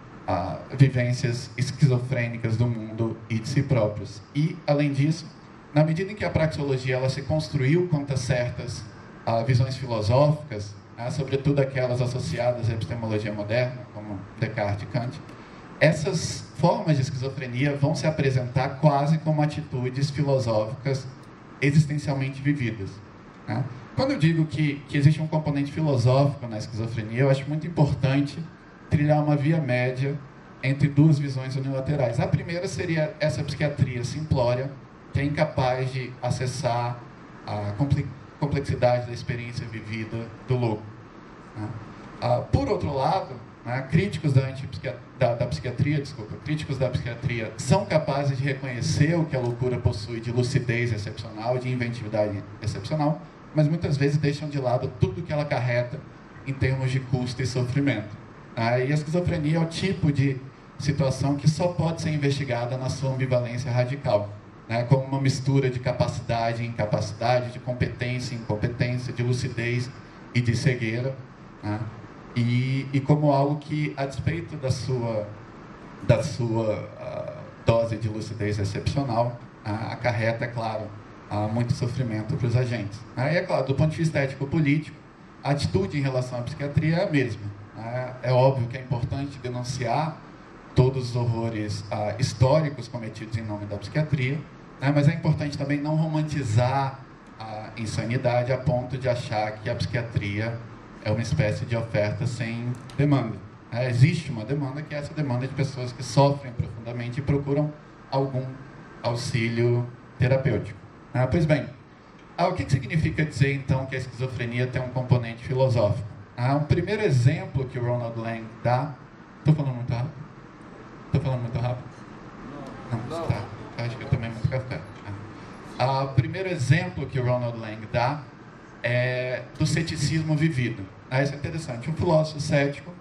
vivências esquizofrênicas do mundo e de si próprios. E, além disso, na medida em que a praxeologia ela se construiu quanto a certas visões filosóficas, sobretudo aquelas associadas à epistemologia moderna, como Descartes e Kant, essas formas de esquizofrenia vão se apresentar quase como atitudes filosóficas existencialmente vividas. Quando eu digo que existe um componente filosófico na esquizofrenia, eu acho muito importante trilhar uma via média entre duas visões unilaterais. A primeira seria essa psiquiatria simplória, que é incapaz de acessar a complexidade da experiência vivida do louco. Por outro lado, né? Críticos da psiquiatria, críticos da psiquiatria são capazes de reconhecer o que a loucura possui de lucidez excepcional, de inventividade excepcional, mas muitas vezes deixam de lado tudo que ela acarreta em termos de custo e sofrimento. E a esquizofrenia é o tipo de situação que só pode ser investigada na sua ambivalência radical, né? Como uma mistura de capacidade e incapacidade, de competência e incompetência, de lucidez e de cegueira, né? E como algo que, a despeito da sua dose de lucidez excepcional, acarreta, é claro, muito sofrimento para os agentes. E é claro, do ponto de vista ético-político, a atitude em relação à psiquiatria é a mesma. É óbvio que é importante denunciar todos os horrores históricos cometidos em nome da psiquiatria, mas é importante também não romantizar a insanidade a ponto de achar que a psiquiatria é uma espécie de oferta sem demanda. Existe uma demanda, que é essa demanda de pessoas que sofrem profundamente e procuram algum auxílio terapêutico. Pois bem, o que significa dizer, então, que a esquizofrenia tem um componente filosófico? Um primeiro exemplo que o Ronald Lang dá... Estou falando muito rápido? Estou falando muito rápido? Não. Tá. Acho que eu tomei muito café. O primeiro exemplo que o Ronald Lang dá é do ceticismo vivido. Isso é interessante. Um filósofo cético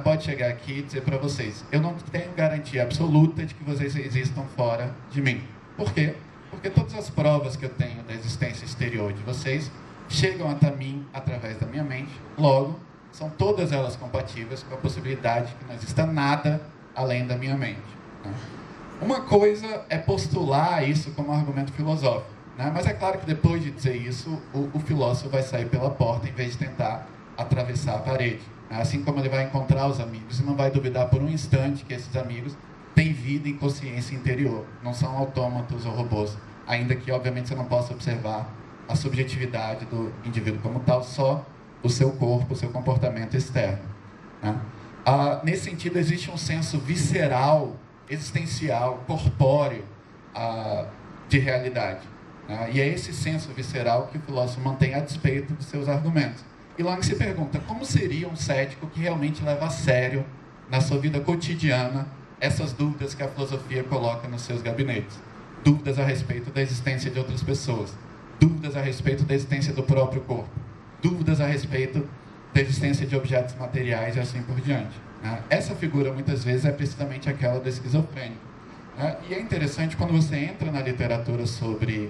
pode chegar aqui e dizer para vocês: eu não tenho garantia absoluta de que vocês existam fora de mim. Por quê? Porque todas as provas que eu tenho da existência exterior de vocês chegam até mim através da minha mente. Logo, são todas elas compatíveis com a possibilidade de que não exista nada além da minha mente. Uma coisa é postular isso como argumento filosófico, mas é claro que depois de dizer isso, o filósofo vai sair pela porta em vez de tentar atravessar a parede. Assim como ele vai encontrar os amigos e não vai duvidar por um instante que esses amigos têm vida e consciência interior, não são autômatos ou robôs, ainda que obviamente você não possa observar a subjetividade do indivíduo como tal, só o seu corpo, o seu comportamento externo. Nesse sentido, existe um senso visceral, existencial, corpóreo de realidade. E é esse senso visceral que o filósofo mantém a despeito de seus argumentos. E Lang se pergunta: como seria um cético que realmente leva a sério, na sua vida cotidiana, essas dúvidas que a filosofia coloca nos seus gabinetes? Dúvidas a respeito da existência de outras pessoas, dúvidas a respeito da existência do próprio corpo, dúvidas a respeito da existência de objetos materiais e assim por diante. Essa figura, muitas vezes, é precisamente aquela do esquizofrênico. E é interessante quando você entra na literatura sobre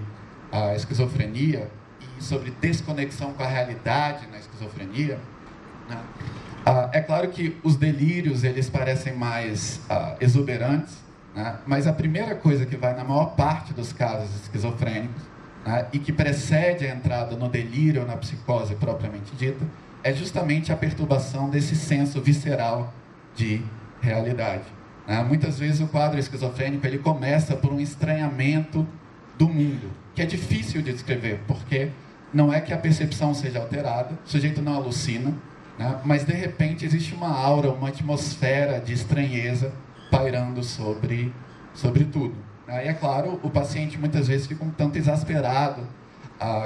a esquizofrenia e sobre desconexão com a realidade na esquizofrenia. É claro que os delírios, eles parecem mais exuberantes, mas a primeira coisa que vai na maior parte dos casos esquizofrênicos, e que precede a entrada no delírio ou na psicose propriamente dita, é justamente a perturbação desse senso visceral de realidade. Muitas vezes o quadro esquizofrênico ele começa por um estranhamento do mundo, que é difícil de descrever, porque não é que a percepção seja alterada, o sujeito não alucina, mas de repente existe uma aura, uma atmosfera de estranheza pairando sobre tudo. E é claro, o paciente muitas vezes fica um tanto exasperado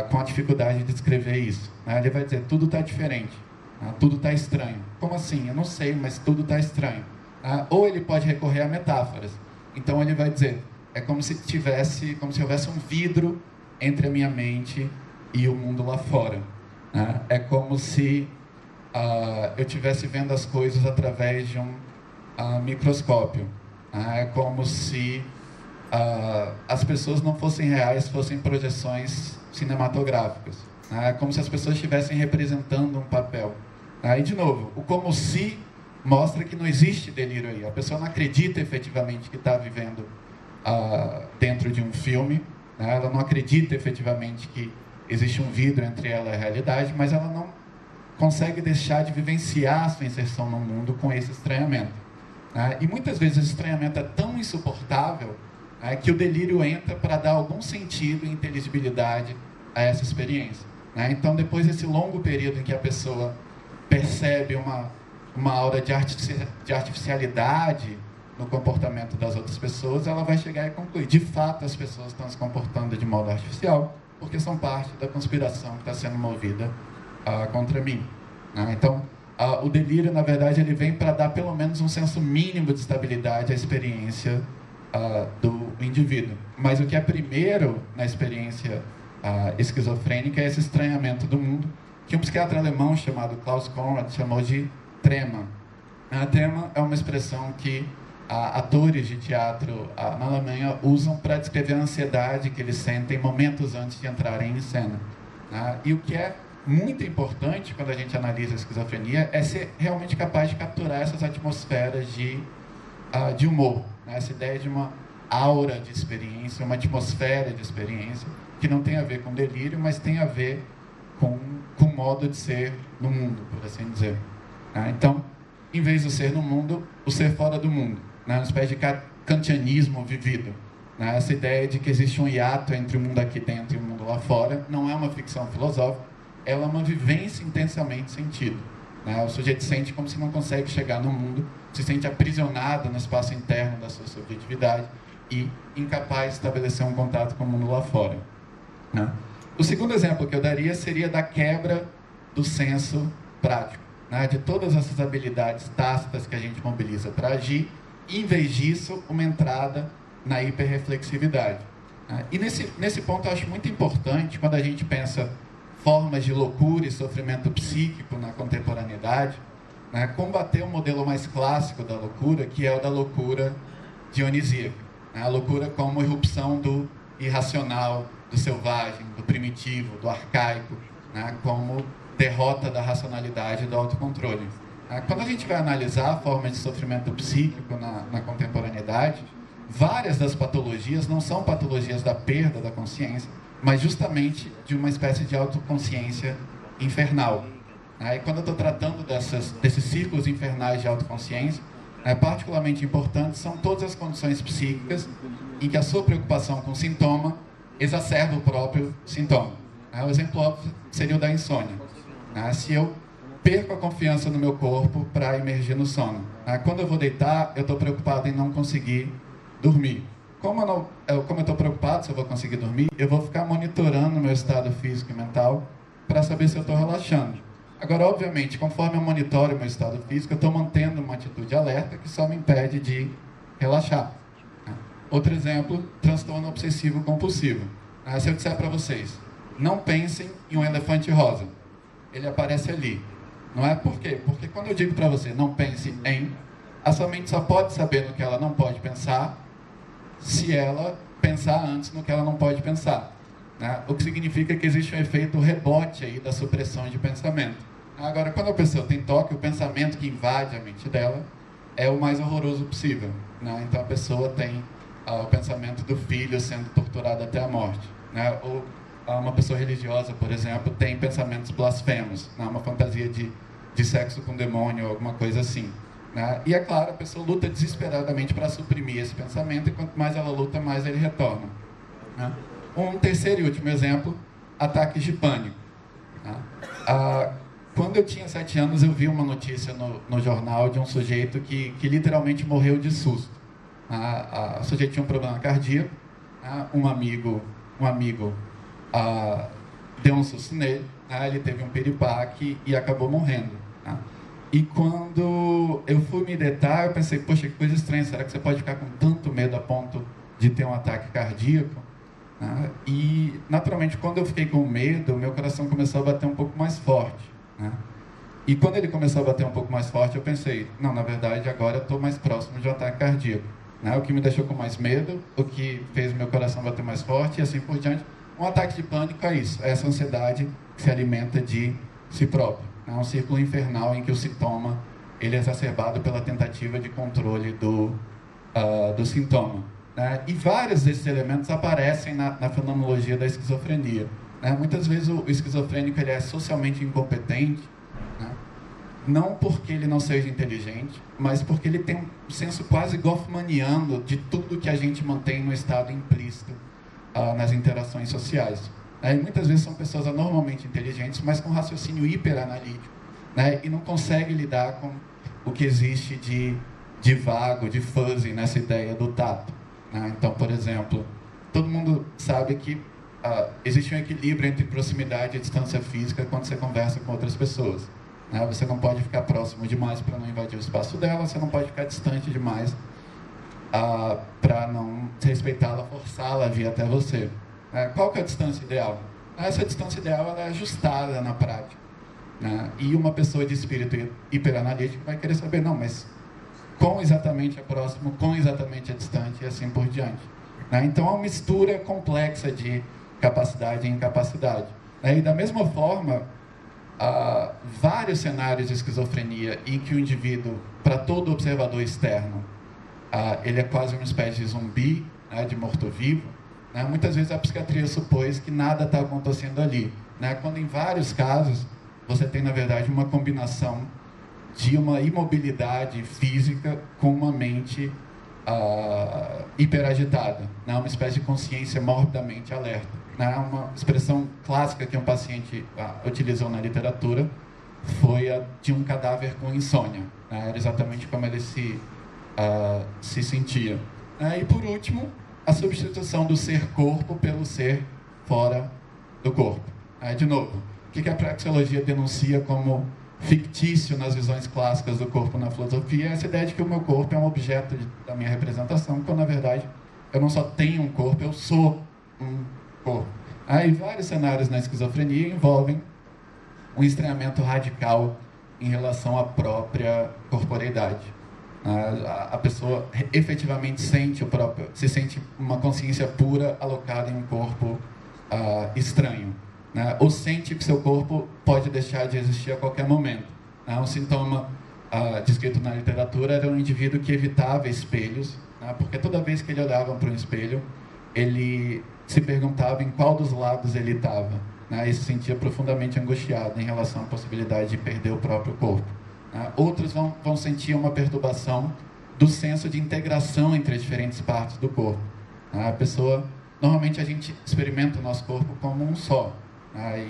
com a dificuldade de descrever isso. Ele vai dizer: tudo está diferente, tudo está estranho. Como assim? Eu não sei, mas tudo está estranho. Ou ele pode recorrer a metáforas. Então ele vai dizer: é como se houvesse um vidro entre a minha mente e o mundo lá fora. É como se eu estivesse vendo as coisas através de um microscópio. É como se as pessoas não fossem reais, fossem projeções cinematográficas. É como se as pessoas estivessem representando um papel. E, de novo, o como se mostra que não existe delírio aí. A pessoa não acredita efetivamente que está vivendo dentro de um filme. Ela não acredita efetivamente que existe um vidro entre ela e a realidade, mas ela não consegue deixar de vivenciar a sua inserção no mundo com esse estranhamento. E muitas vezes esse estranhamento é tão insuportável que o delírio entra para dar algum sentido e inteligibilidade a essa experiência. Então, depois desse longo período em que a pessoa percebe uma aura de artificialidade no comportamento das outras pessoas, ela vai chegar e concluir: de fato, as pessoas estão se comportando de modo artificial, porque são parte da conspiração que está sendo movida contra mim. Então, o delírio, na verdade, ele vem para dar pelo menos um senso mínimo de estabilidade à experiência do indivíduo. Mas o que é primeiro na experiência esquizofrênica é esse estranhamento do mundo, que um psiquiatra alemão chamado Klaus Conrad chamou de trema. A trema é uma expressão que atores de teatro na Alemanha usam para descrever a ansiedade que eles sentem momentos antes de entrarem em cena. E o que é muito importante quando a gente analisa a esquizofrenia é ser realmente capaz de capturar essas atmosferas de humor, essa ideia de uma aura de experiência, uma atmosfera de experiência que não tem a ver com delírio, mas tem a ver com o modo de ser no mundo, por assim dizer. Então, em vez de ser no mundo, o ser fora do mundo, uma espécie de kantianismo vivido. Essa ideia de que existe um hiato entre o mundo aqui dentro e o mundo lá fora não é uma ficção filosófica, ela é uma vivência intensamente sentida. O sujeito sente como se não consegue chegar no mundo, se sente aprisionado no espaço interno da sua subjetividade e incapaz de estabelecer um contato com o mundo lá fora. O segundo exemplo que eu daria seria da quebra do senso prático, de todas essas habilidades tácitas que a gente mobiliza para agir, e, em vez disso, uma entrada na hiperreflexividade. E nesse ponto eu acho muito importante, quando a gente pensa formas de loucura e sofrimento psíquico na contemporaneidade, combater o modelo mais clássico da loucura, que é o da loucura dionisíaca. A loucura como irrupção do irracional, do selvagem, do primitivo, do arcaico, como derrota da racionalidade e do autocontrole. Quando a gente vai analisar formas de sofrimento psíquico na contemporaneidade, várias das patologias não são patologias da perda da consciência, mas justamente de uma espécie de autoconsciência infernal. E quando eu estou tratando desses círculos infernais de autoconsciência, particularmente importantes são todas as condições psíquicas em que a sua preocupação com o sintoma exacerba o próprio sintoma. O exemplo óbvio seria o da insônia. Se eu perco a confiança no meu corpo para emergir no sono, quando eu vou deitar, eu estou preocupado em não conseguir dormir. Como eu estou preocupado se eu vou conseguir dormir, eu vou ficar monitorando o meu estado físico e mental para saber se eu estou relaxando. Agora, obviamente, conforme eu monitoro o meu estado físico, eu estou mantendo uma atitude alerta que só me impede de relaxar. Outro exemplo, transtorno obsessivo compulsivo. Se eu disser para vocês, não pensem em um elefante rosa, ele aparece ali. Não é por quê? Porque quando eu digo para você, não pense em, a sua mente só pode saber no que ela não pode pensar se ela pensar antes no que ela não pode pensar. O que significa que existe um efeito rebote aí da supressão de pensamento. Agora, quando a pessoa tem toque, o pensamento que invade a mente dela é o mais horroroso possível. Então a pessoa tem o pensamento do filho sendo torturado até a morte. Ou uma pessoa religiosa, por exemplo, tem pensamentos blasfemos, uma fantasia de sexo com demônio, alguma coisa assim. E é claro, a pessoa luta desesperadamente para suprimir esse pensamento, e quanto mais ela luta, mais ele retorna. Um terceiro e último exemplo, ataques de pânico. Quando eu tinha 7 anos, eu vi uma notícia no jornal de um sujeito que literalmente morreu de susto. O sujeito tinha um problema cardíaco, um amigo deu um susto nele, ele teve um piripaque e acabou morrendo. E quando eu fui me deitar, eu pensei, poxa, que coisa estranha, será que você pode ficar com tanto medo a ponto de ter um ataque cardíaco? E, naturalmente, quando eu fiquei com medo, meu coração começou a bater um pouco mais forte. E quando ele começou a bater um pouco mais forte, eu pensei, não, na verdade, agora eu estou mais próximo de um ataque cardíaco. O que me deixou com mais medo, o que fez meu coração bater mais forte e assim por diante. Um ataque de pânico é isso, é essa ansiedade que se alimenta de si próprio. É um círculo infernal em que o sintoma ele é exacerbado pela tentativa de controle do sintoma. E vários desses elementos aparecem na fenomenologia da esquizofrenia. Muitas vezes o esquizofrênico ele é socialmente incompetente, não porque ele não seja inteligente, mas porque ele tem um senso quase goffmaniano de tudo que a gente mantém no estado implícito nas interações sociais. E muitas vezes são pessoas anormalmente inteligentes, mas com raciocínio hiperanalítico, e não conseguem lidar com o que existe de vago, de fuzzy nessa ideia do tato. Então, por exemplo, todo mundo sabe que existe um equilíbrio entre proximidade e distância física quando você conversa com outras pessoas. né? Você não pode ficar próximo demais para não invadir o espaço dela, você não pode ficar distante demais para não respeitá-la, forçá-la a vir até você. Qual que é a distância ideal? Essa distância ideal ela é ajustada na prática, né? E uma pessoa de espírito hiperanalítico vai querer saber, não, mas quão exatamente é próximo, quão exatamente é distante e assim por diante, né? Então, é uma mistura complexa de capacidade e incapacidade, né? E da mesma forma, vários cenários de esquizofrenia em que o indivíduo, para todo observador externo, ele é quase uma espécie de zumbi, né, de morto-vivo, né? Muitas vezes a psiquiatria supôs que nada está acontecendo ali, né? Quando em vários casos você tem, na verdade, uma combinação de uma imobilidade física com uma mente hiperagitada, né? Uma espécie de consciência morbidamente alerta, né? Uma expressão clássica que um paciente utilizou na literatura foi a de um cadáver com insônia, né? Era exatamente como ele se sentia. E, por último, a substituição do ser-corpo pelo ser fora do corpo. De novo, o que a praxeologia denuncia como fictício nas visões clássicas do corpo na filosofia? É essa ideia de que o meu corpo é um objeto da minha representação, quando, na verdade, eu não só tenho um corpo, eu sou um corpo. E vários cenários na esquizofrenia envolvem um estranhamento radical em relação à própria corporeidade. A pessoa efetivamente se sente uma consciência pura alocada em um corpo estranho, né? Ou sente que seu corpo pode deixar de existir a qualquer momento. Um sintoma descrito na literatura era um indivíduo que evitava espelhos, né? Porque toda vez que ele olhava para um espelho, ele se perguntava em qual dos lados ele estava, né? E se sentia profundamente angustiado em relação à possibilidade de perder o próprio corpo. Outros vão sentir uma perturbação do senso de integração entre as diferentes partes do corpo. Normalmente a gente experimenta o nosso corpo como um só. E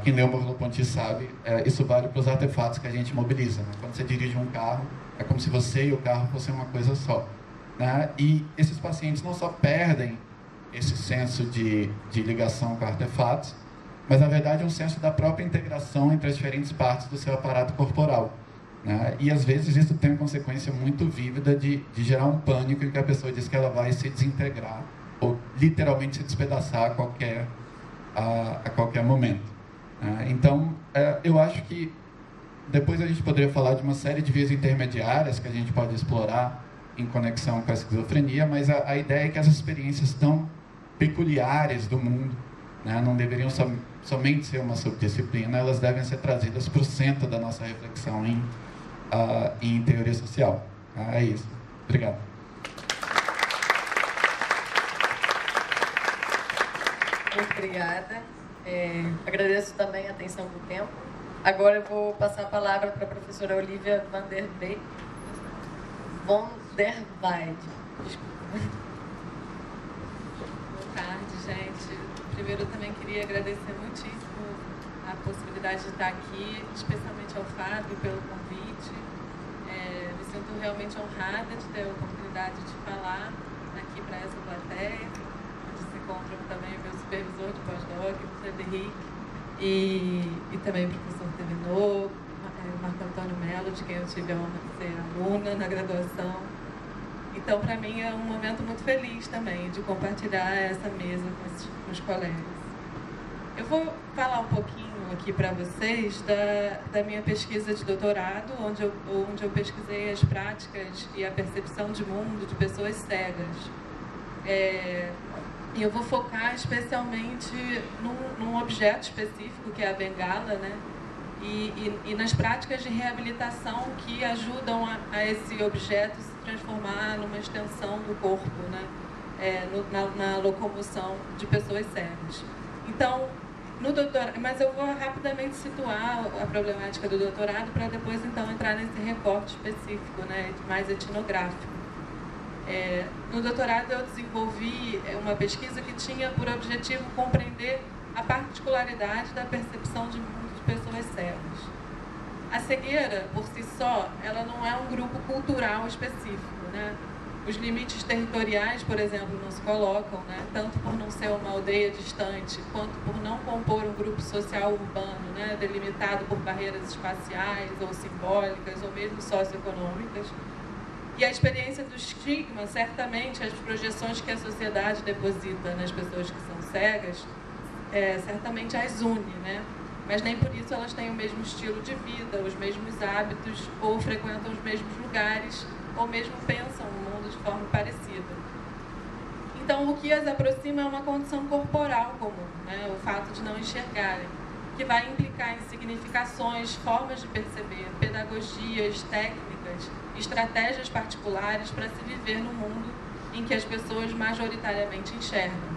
quem leu o Merleau-Ponty sabe, isso vale para os artefatos que a gente mobiliza, né? Quando você dirige um carro, é como se você e o carro fossem uma coisa só, né? E esses pacientes não só perdem esse senso de ligação com artefatos, mas na verdade é um senso da própria integração entre as diferentes partes do seu aparato corporal. E às vezes isso tem uma consequência muito vívida de gerar um pânico em que a pessoa diz que ela vai se desintegrar ou literalmente se despedaçar a qualquer momento. Então, eu acho que depois a gente poderia falar de uma série de vias intermediárias que a gente pode explorar em conexão com a esquizofrenia, mas a ideia é que essas experiências tão peculiares do mundo, né, não deveriam somente ser uma subdisciplina, elas devem ser trazidas para o centro da nossa reflexão em teoria social. É isso. Obrigado. Muito obrigada. Agradeço também a atenção do tempo. Agora eu vou passar a palavra para a professora Olivia van der Weide. Boa tarde, gente. Primeiro, eu também queria agradecer muitíssimo a possibilidade de estar aqui, especialmente ao Fábio pelo convite. Me sinto realmente honrada de ter a oportunidade de falar aqui para essa plateia, onde se encontram também o meu supervisor de pós-doc, o Frederic, e também o professor Tevinô, o Marco Antônio Melo, de quem eu tive a honra de ser aluna na graduação. Então, para mim, é um momento muito feliz também de compartilhar essa mesa com os colegas. Eu vou falar um pouquinho aqui para vocês da minha pesquisa de doutorado, onde eu pesquisei as práticas e a percepção de mundo de pessoas cegas. E eu vou focar especialmente num objeto específico, que é a bengala, né? E nas práticas de reabilitação que ajudam a esse objeto se transformar numa extensão do corpo, né? Na locomoção de pessoas cegas. Então, no doutorado, mas eu vou rapidamente situar a problemática do doutorado para depois, então, entrar nesse recorte específico, né? Mais etnográfico. No doutorado, eu desenvolvi uma pesquisa que tinha por objetivo compreender a particularidade da percepção de mundo de pessoas cegas. A cegueira, por si só, ela não é um grupo cultural específico, né? Os limites territoriais, por exemplo, não se colocam, né? Tanto por não ser uma aldeia distante, quanto por não compor um grupo social urbano, né? Delimitado por barreiras espaciais ou simbólicas, ou mesmo socioeconômicas. E a experiência do estigma, certamente, as projeções que a sociedade deposita nas pessoas que são cegas, certamente as une, né? Mas nem por isso elas têm o mesmo estilo de vida, os mesmos hábitos, ou frequentam os mesmos lugares, ou mesmo pensam o mundo de forma parecida. Então, o que as aproxima é uma condição corporal comum, né? O fato de não enxergarem, que vai implicar em significações, formas de perceber, pedagogias, técnicas, estratégias particulares para se viver no mundo em que as pessoas majoritariamente enxergam.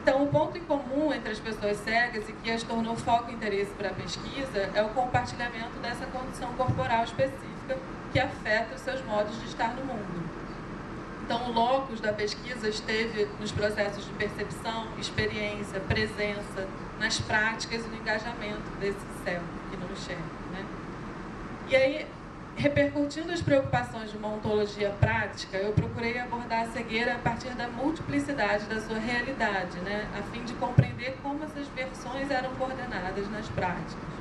Então, o ponto em comum entre as pessoas cegas e que as tornou foco de interesse para a pesquisa é o compartilhamento dessa condição corporal específica que afeta os seus modos de estar no mundo. Então, o locus da pesquisa esteve nos processos de percepção, experiência, presença, nas práticas e no engajamento desse cego que não enxerga, né? E aí, repercutindo as preocupações de uma ontologia prática, eu procurei abordar a cegueira a partir da multiplicidade da sua realidade, né? A fim de compreender como essas versões eram coordenadas nas práticas.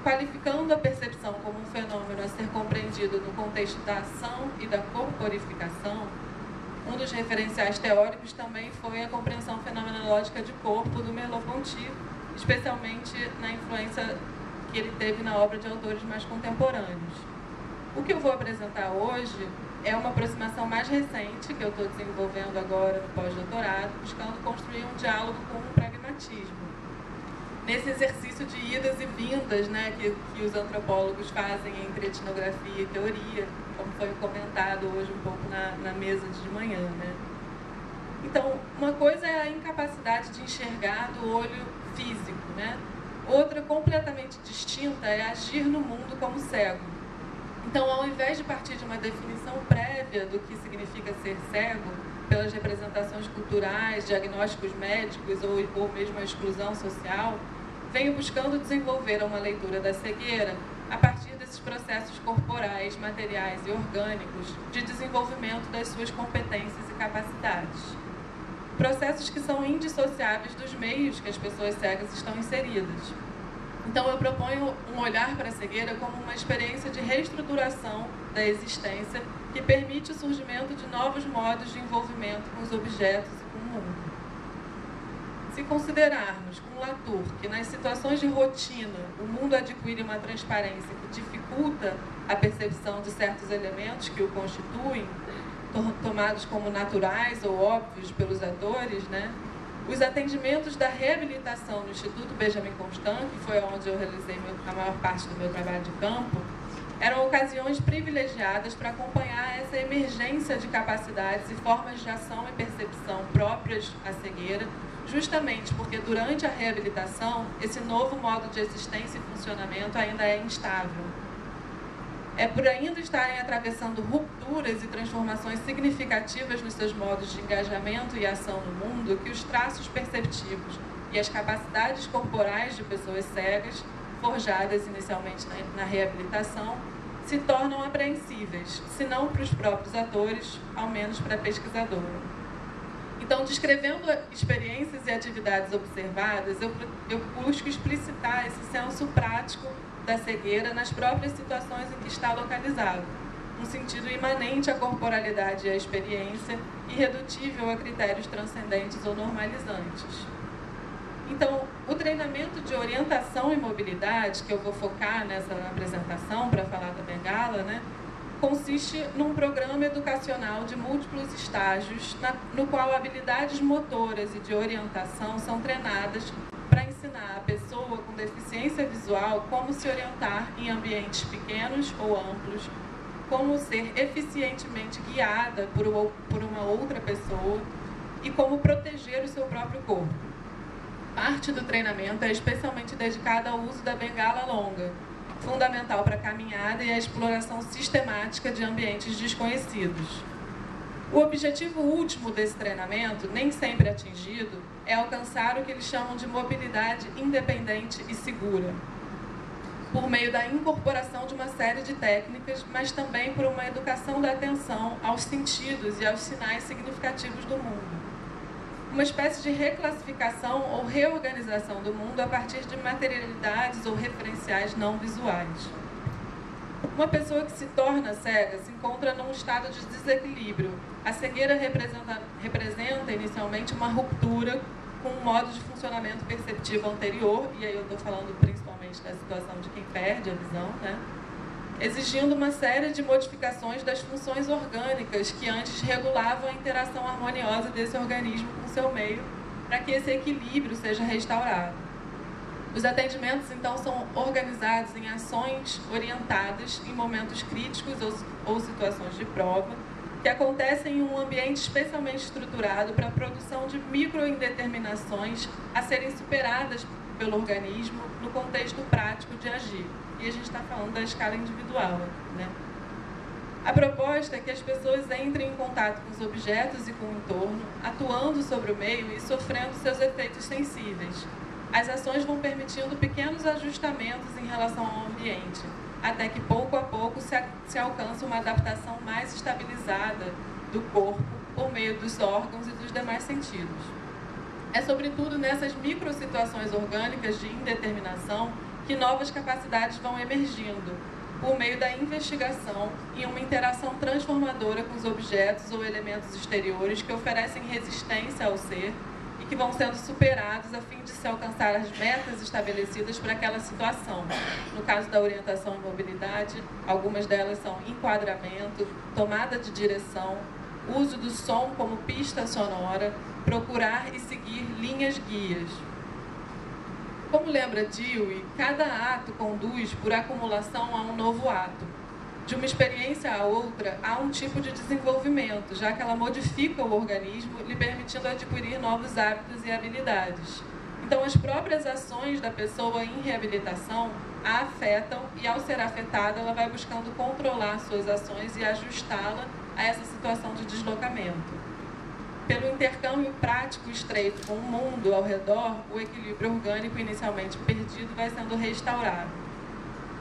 Qualificando a percepção como um fenômeno a ser compreendido no contexto da ação e da corporificação, um dos referenciais teóricos também foi a compreensão fenomenológica de corpo do Merleau-Ponty, especialmente na influência que ele teve na obra de autores mais contemporâneos. O que eu vou apresentar hoje é uma aproximação mais recente, que eu estou desenvolvendo agora no pós-doutorado, buscando construir um diálogo com o pragmatismo. Nesse exercício de idas e vindas, né, que os antropólogos fazem entre etnografia e teoria, como foi comentado hoje um pouco na mesa de manhã, né? Então, uma coisa é a incapacidade de enxergar do olho físico, né? Outra, completamente distinta, é agir no mundo como cego. Então, ao invés de partir de uma definição prévia do que significa ser cego, pelas representações culturais, diagnósticos médicos ou mesmo a exclusão social, venho buscando desenvolver uma leitura da cegueira a partir desses processos corporais, materiais e orgânicos de desenvolvimento das suas competências e capacidades. Processos que são indissociáveis dos meios que as pessoas cegas estão inseridas. Então, eu proponho um olhar para a cegueira como uma experiência de reestruturação da existência que permite o surgimento de novos modos de envolvimento com os objetos e com o mundo. Se considerarmos com Latour que nas situações de rotina o mundo adquire uma transparência que dificulta a percepção de certos elementos que o constituem, tomados como naturais ou óbvios pelos atores, né? Os atendimentos da reabilitação no Instituto Benjamin Constant, que foi onde eu realizei a maior parte do meu trabalho de campo, eram ocasiões privilegiadas para acompanhar essa emergência de capacidades e formas de ação e percepção próprias à cegueira, justamente porque durante a reabilitação, esse novo modo de existência e funcionamento ainda é instável. É por ainda estarem atravessando rupturas e transformações significativas nos seus modos de engajamento e ação no mundo que os traços perceptivos e as capacidades corporais de pessoas cegas, forjadas inicialmente na reabilitação, se tornam apreensíveis, se não para os próprios atores, ao menos para a pesquisadora. Então, descrevendo experiências e atividades observadas, eu busco explicitar esse senso prático da cegueira nas próprias situações em que está localizado, um sentido imanente à corporalidade e à experiência, irredutível a critérios transcendentes ou normalizantes. Então, o treinamento de orientação e mobilidade, que eu vou focar nessa apresentação para falar da Bengala, né, consiste num programa educacional de múltiplos estágios, no qual habilidades motoras e de orientação são treinadas para ensinar a pessoa com deficiência visual como se orientar em ambientes pequenos ou amplos, como ser eficientemente guiada por uma outra pessoa e como proteger o seu próprio corpo. Parte do treinamento é especialmente dedicada ao uso da bengala longa, fundamental para a caminhada e a exploração sistemática de ambientes desconhecidos. O objetivo último desse treinamento, nem sempre atingido, é alcançar o que eles chamam de mobilidade independente e segura. por meio da incorporação de uma série de técnicas, mas também por uma educação da atenção aos sentidos e aos sinais significativos do mundo. Uma espécie de reclassificação ou reorganização do mundo a partir de materialidades ou referenciais não visuais. Uma pessoa que se torna cega se encontra num estado de desequilíbrio. A cegueira representa inicialmente uma ruptura com um modo de funcionamento perceptivo anterior, e aí eu estou falando principalmente da situação de quem perde a visão, né? Exigindo uma série de modificações das funções orgânicas que antes regulavam a interação harmoniosa desse organismo com o seu meio, para que esse equilíbrio seja restaurado. Os atendimentos, então, são organizados em ações orientadas em momentos críticos ou situações de prova, que acontecem em um ambiente especialmente estruturado para a produção de microindeterminações a serem superadas pelo organismo no contexto prático de agir. E a gente está falando da escala individual, né? A proposta é que as pessoas entrem em contato com os objetos e com o entorno, atuando sobre o meio e sofrendo seus efeitos sensíveis. As ações vão permitindo pequenos ajustamentos em relação ao ambiente, até que pouco a pouco se alcança uma adaptação mais estabilizada do corpo por meio dos órgãos e dos demais sentidos. É sobretudo nessas microsituações orgânicas de indeterminação que novas capacidades vão emergindo, por meio da investigação e uma interação transformadora com os objetos ou elementos exteriores que oferecem resistência ao ser e que vão sendo superados a fim de se alcançar as metas estabelecidas para aquela situação. No caso da orientação e mobilidade, algumas delas são enquadramento, tomada de direção, uso do som como pista sonora, procurar e seguir linhas guias. Como lembra Dewey, cada ato conduz por acumulação a um novo ato. De uma experiência a outra, há um tipo de desenvolvimento, já que ela modifica o organismo, lhe permitindo adquirir novos hábitos e habilidades. Então, as próprias ações da pessoa em reabilitação a afetam e, ao ser afetada, ela vai buscando controlar suas ações e ajustá-la a essa situação de deslocamento. Pelo intercâmbio prático estreito com o mundo ao redor, o equilíbrio orgânico inicialmente perdido vai sendo restaurado.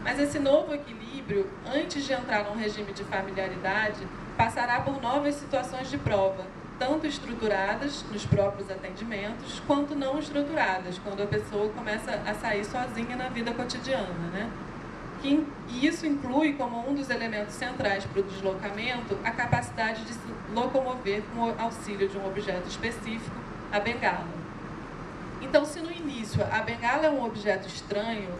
Mas esse novo equilíbrio, antes de entrar num regime de familiaridade, passará por novas situações de prova, tanto estruturadas nos próprios atendimentos, quanto não estruturadas, quando a pessoa começa a sair sozinha na vida cotidiana, né? E isso inclui, como um dos elementos centrais para o deslocamento, a capacidade de se locomover com o auxílio de um objeto específico, a bengala. Então, se no início a bengala é um objeto estranho,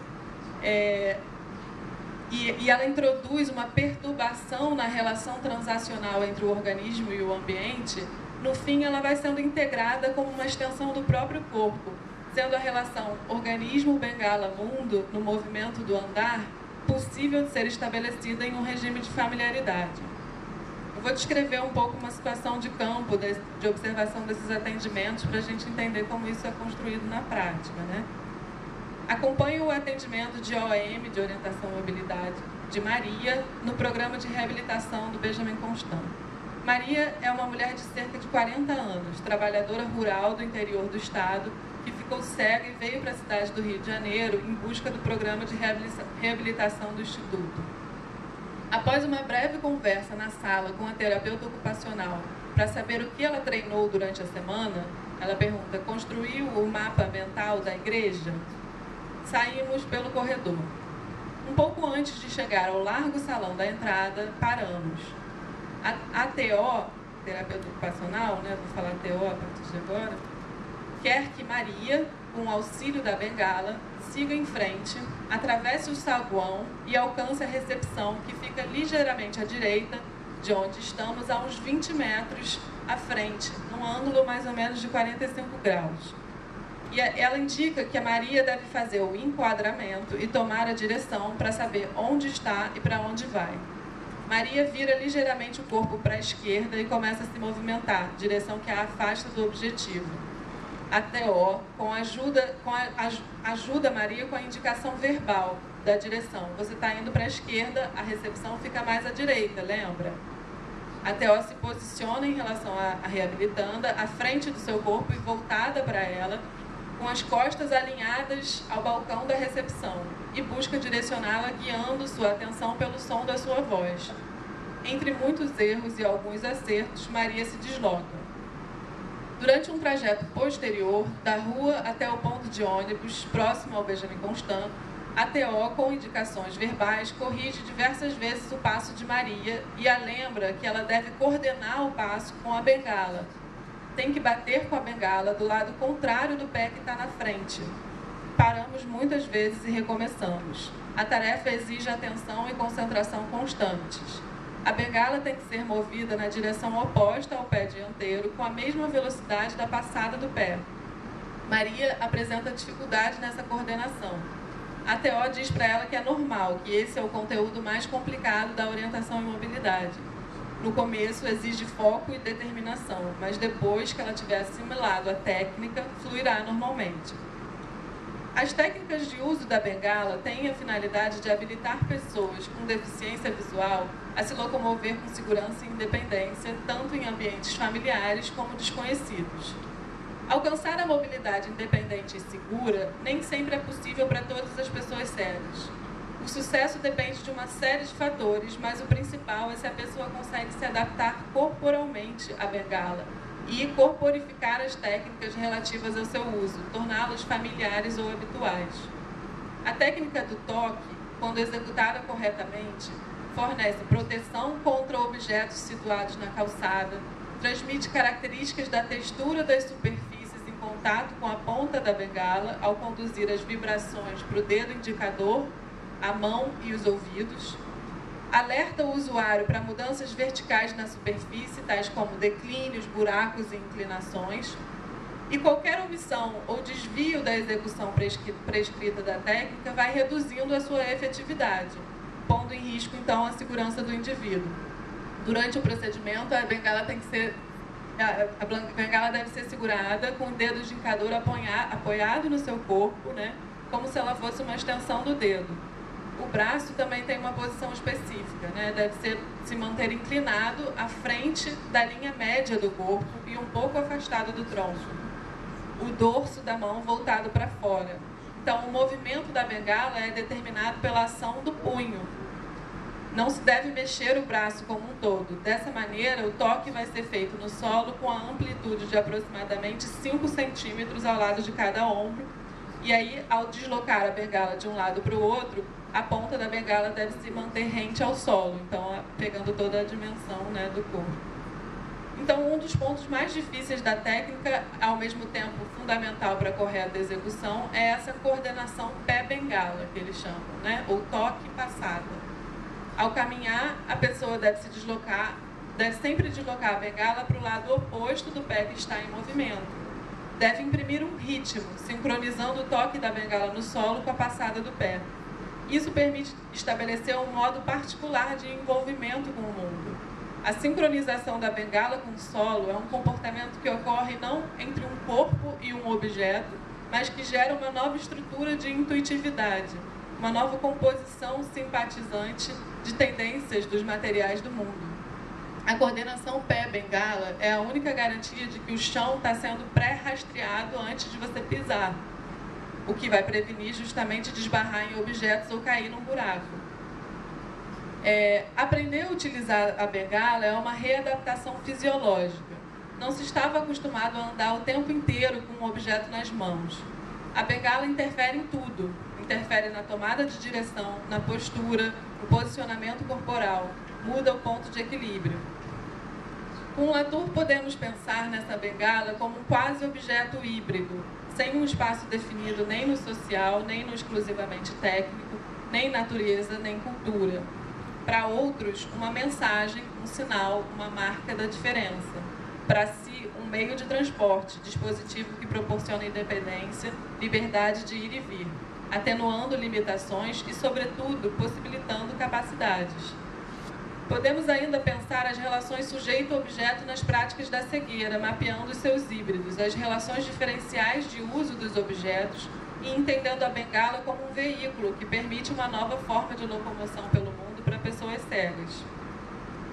e ela introduz uma perturbação na relação transacional entre o organismo e o ambiente, no fim ela vai sendo integrada como uma extensão do próprio corpo, sendo a relação organismo-bengala-mundo, no movimento do andar, possível de ser estabelecida em um regime de familiaridade. Eu vou descrever um pouco uma situação de campo, de observação desses atendimentos, para a gente entender como isso é construído na prática, né? Acompanho o atendimento de OM, de Orientação e Mobilidade, de Maria, no programa de reabilitação do Benjamin Constant. Maria é uma mulher de cerca de 40 anos, trabalhadora rural do interior do estado, que ficou cega e veio para a cidade do Rio de Janeiro em busca do programa de reabilitação do Instituto. Após uma breve conversa na sala com a terapeuta ocupacional para saber o que ela treinou durante a semana, ela pergunta: construiu o mapa mental da igreja? Saímos pelo corredor. Um pouco antes de chegar ao largo salão da entrada, paramos. A TO, terapeuta ocupacional, né, vou falar TO a partir de agora, quer que Maria, com o auxílio da bengala, siga em frente, atravesse o saguão e alcance a recepção, que fica ligeiramente à direita de onde estamos, a uns 20 metros à frente, num ângulo mais ou menos de 45 graus. E ela indica que a Maria deve fazer o enquadramento e tomar a direção para saber onde está e para onde vai. Maria vira ligeiramente o corpo para a esquerda e começa a se movimentar, direção que a afasta do objetivo. A TO ajuda Maria com a indicação verbal da direção. Você está indo para a esquerda, a recepção fica mais à direita, lembra? A TO se posiciona em relação à reabilitanda, à frente do seu corpo e voltada para ela, com as costas alinhadas ao balcão da recepção, e busca direcioná-la guiando sua atenção pelo som da sua voz. Entre muitos erros e alguns acertos, Maria se desloca. Durante um trajeto posterior, da rua até o ponto de ônibus, próximo ao Benjamin Constant, a TO, com indicações verbais, corrige diversas vezes o passo de Maria e a lembra que ela deve coordenar o passo com a bengala. Tem que bater com a bengala do lado contrário do pé que está na frente. Paramos muitas vezes e recomeçamos. A tarefa exige atenção e concentração constantes. A bengala tem que ser movida na direção oposta ao pé dianteiro, com a mesma velocidade da passada do pé. Maria apresenta dificuldade nessa coordenação. A TO diz para ela que é normal, que esse é o conteúdo mais complicado da orientação e mobilidade. No começo exige foco e determinação, mas depois que ela tiver assimilado a técnica, fluirá normalmente. As técnicas de uso da bengala têm a finalidade de habilitar pessoas com deficiência visual a se locomover com segurança e independência, tanto em ambientes familiares como desconhecidos. Alcançar a mobilidade independente e segura nem sempre é possível para todas as pessoas cegas. O sucesso depende de uma série de fatores, mas o principal é se a pessoa consegue se adaptar corporalmente à bengala e corporificar as técnicas relativas ao seu uso, torná-las familiares ou habituais. A técnica do toque, quando executada corretamente, fornece proteção contra objetos situados na calçada, transmite características da textura das superfícies em contato com a ponta da bengala ao conduzir as vibrações para o dedo indicador, a mão e os ouvidos, alerta o usuário para mudanças verticais na superfície, tais como declínios, buracos e inclinações, e qualquer omissão ou desvio da execução prescrita da técnica vai reduzindo a sua efetividade, pondo em risco, então, a segurança do indivíduo. Durante o procedimento, a bengala deve ser segurada com o dedo indicador apoiado no seu corpo, né, como se ela fosse uma extensão do dedo. O braço também tem uma posição específica, né? Deve se manter inclinado à frente da linha média do corpo e um pouco afastado do tronco. O dorso da mão voltado para fora. Então, o movimento da bengala é determinado pela ação do punho. Não se deve mexer o braço como um todo. Dessa maneira, o toque vai ser feito no solo com a amplitude de aproximadamente 5 centímetros ao lado de cada ombro. E aí, ao deslocar a bengala de um lado para o outro, a ponta da bengala deve se manter rente ao solo, então pegando toda a dimensão, né, do corpo. Então, um dos pontos mais difíceis da técnica, ao mesmo tempo fundamental para a correta execução, é essa coordenação pé-bengala, que eles chamam, né, ou toque-passada. Ao caminhar, a pessoa deve sempre deslocar a bengala para o lado oposto do pé que está em movimento. Deve imprimir um ritmo, sincronizando o toque da bengala no solo com a passada do pé. Isso permite estabelecer um modo particular de envolvimento com o mundo. A sincronização da bengala com o solo é um comportamento que ocorre não entre um corpo e um objeto, mas que gera uma nova estrutura de intuitividade, uma nova composição simpatizante de tendências dos materiais do mundo. A coordenação pé-bengala é a única garantia de que o chão está sendo pré-rastreado antes de você pisar, o que vai prevenir justamente desbarrar em objetos ou cair num buraco. Aprender a utilizar a bengala é uma readaptação fisiológica. Não se estava acostumado a andar o tempo inteiro com um objeto nas mãos. A bengala interfere em tudo. Interfere na tomada de direção, na postura, no posicionamento corporal. Muda o ponto de equilíbrio. Com o Latour, podemos pensar nessa bengala como um quase objeto híbrido, sem um espaço definido nem no social, nem no exclusivamente técnico, nem natureza, nem cultura. Para outros, uma mensagem, um sinal, uma marca da diferença. Para si, um meio de transporte, dispositivo que proporciona independência, liberdade de ir e vir, atenuando limitações e, sobretudo, possibilitando capacidades. Podemos ainda pensar as relações sujeito-objeto nas práticas da cegueira, mapeando os seus híbridos, as relações diferenciais de uso dos objetos e entendendo a bengala como um veículo que permite uma nova forma de locomoção pelo mundo para pessoas cegas.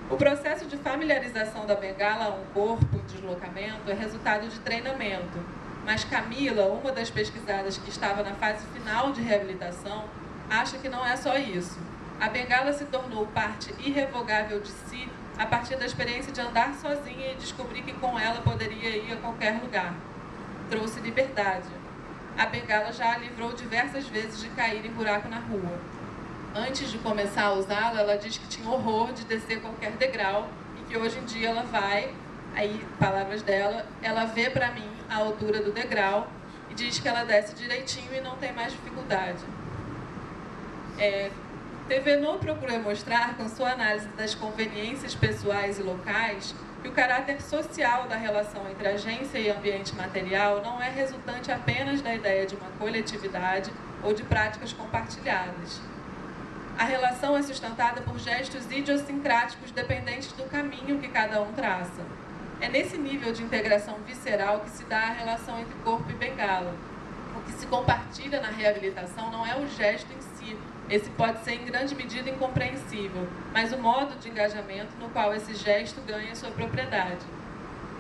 O processo de familiarização da bengala a um corpo, deslocamento, é resultado de treinamento. Mas Camila, uma das pesquisadas que estava na fase final de reabilitação, acha que não é só isso. A bengala se tornou parte irrevogável de si a partir da experiência de andar sozinha e descobrir que com ela poderia ir a qualquer lugar. Trouxe liberdade. A bengala já a livrou diversas vezes de cair em buraco na rua. Antes de começar a usá-la, ela diz que tinha horror de descer qualquer degrau e que hoje em dia ela vai, aí, palavras dela, ela vê para mim a altura do degrau e diz que ela desce direitinho e não tem mais dificuldade. Thévenot procura mostrar, com sua análise das conveniências pessoais e locais, que o caráter social da relação entre agência e ambiente material não é resultante apenas da ideia de uma coletividade ou de práticas compartilhadas. A relação é sustentada por gestos idiosincráticos dependentes do caminho que cada um traça. É nesse nível de integração visceral que se dá a relação entre corpo e bengala. O que se compartilha na reabilitação não é o gesto em si. Esse pode ser em grande medida incompreensível, mas o modo de engajamento no qual esse gesto ganha sua propriedade.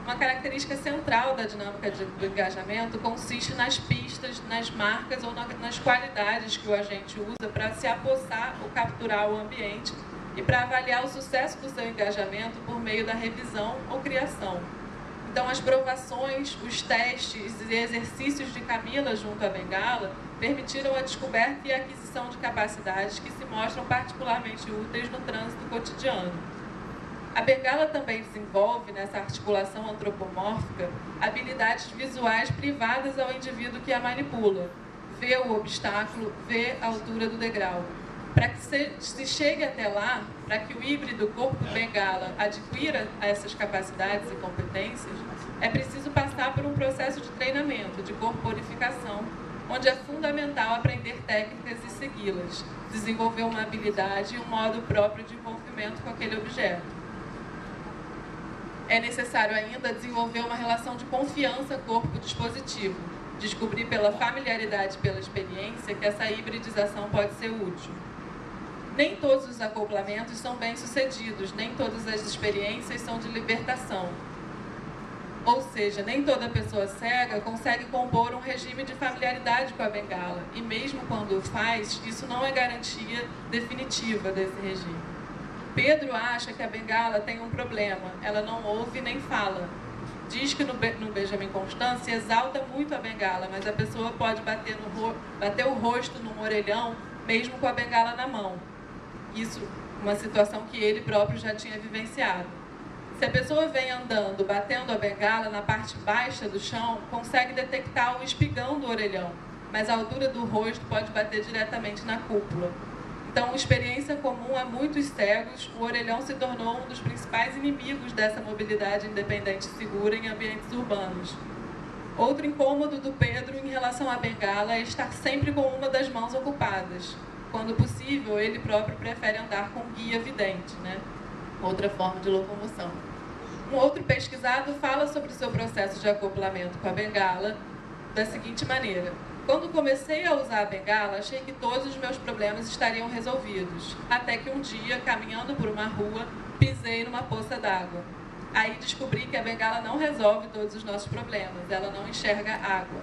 Uma característica central da dinâmica do engajamento consiste nas pistas, nas marcas ou nas qualidades que o agente usa para se apossar ou capturar o ambiente e para avaliar o sucesso do seu engajamento por meio da revisão ou criação. Então, as provações, os testes e exercícios de Camila junto à bengala permitiram a descoberta e a aquisição de capacidades que se mostram particularmente úteis no trânsito cotidiano. A bengala também desenvolve, nessa articulação antropomórfica, habilidades visuais privadas ao indivíduo que a manipula. Vê o obstáculo, vê a altura do degrau. Para que se chegue até lá, para que o híbrido corpo-bengala adquira essas capacidades e competências, é preciso passar por um processo de treinamento, de corporificação, onde é fundamental aprender técnicas e segui-las, desenvolver uma habilidade e um modo próprio de envolvimento com aquele objeto. É necessário ainda desenvolver uma relação de confiança corpo-dispositivo, descobrir pela familiaridade e pela experiência que essa hibridização pode ser útil. Nem todos os acoplamentos são bem-sucedidos, nem todas as experiências são de libertação. Ou seja, nem toda pessoa cega consegue compor um regime de familiaridade com a bengala, e mesmo quando o faz, isso não é garantia definitiva desse regime. Pedro acha que a bengala tem um problema, ela não ouve nem fala. Diz que no Benjamin Constant se exalta muito a bengala, mas a pessoa pode bater o rosto num orelhão, mesmo com a bengala na mão. Isso, uma situação que ele próprio já tinha vivenciado. Se a pessoa vem andando, batendo a bengala na parte baixa do chão, consegue detectar o espigão do orelhão, mas a altura do rosto pode bater diretamente na cúpula. Então, experiência comum a muitos cegos, o orelhão se tornou um dos principais inimigos dessa mobilidade independente e segura em ambientes urbanos. Outro incômodo do Pedro em relação à bengala é estar sempre com uma das mãos ocupadas. Quando possível, ele próprio prefere andar com guia vidente, outra forma de locomoção. Um outro pesquisado fala sobre o seu processo de acoplamento com a bengala da seguinte maneira: quando comecei a usar a bengala, achei que todos os meus problemas estariam resolvidos, até que um dia, caminhando por uma rua, pisei numa poça d'água. Aí descobri que a bengala não resolve todos os nossos problemas, ela não enxerga água.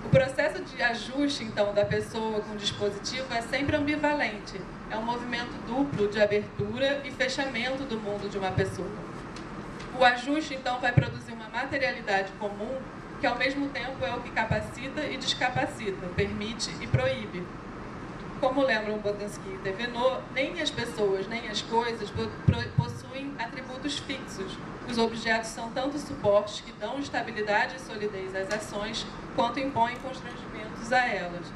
O processo de ajuste, então, da pessoa com o dispositivo é sempre ambivalente. É um movimento duplo de abertura e fechamento do mundo de uma pessoa. O ajuste, então, vai produzir uma materialidade comum que, ao mesmo tempo, é o que capacita e descapacita, permite e proíbe. Como lembram Bodansky e Thévenot, nem as pessoas nem as coisas possuem atributos fixos. Os objetos são tanto suportes que dão estabilidade e solidez às ações, quanto impõem constrangimentos a elas.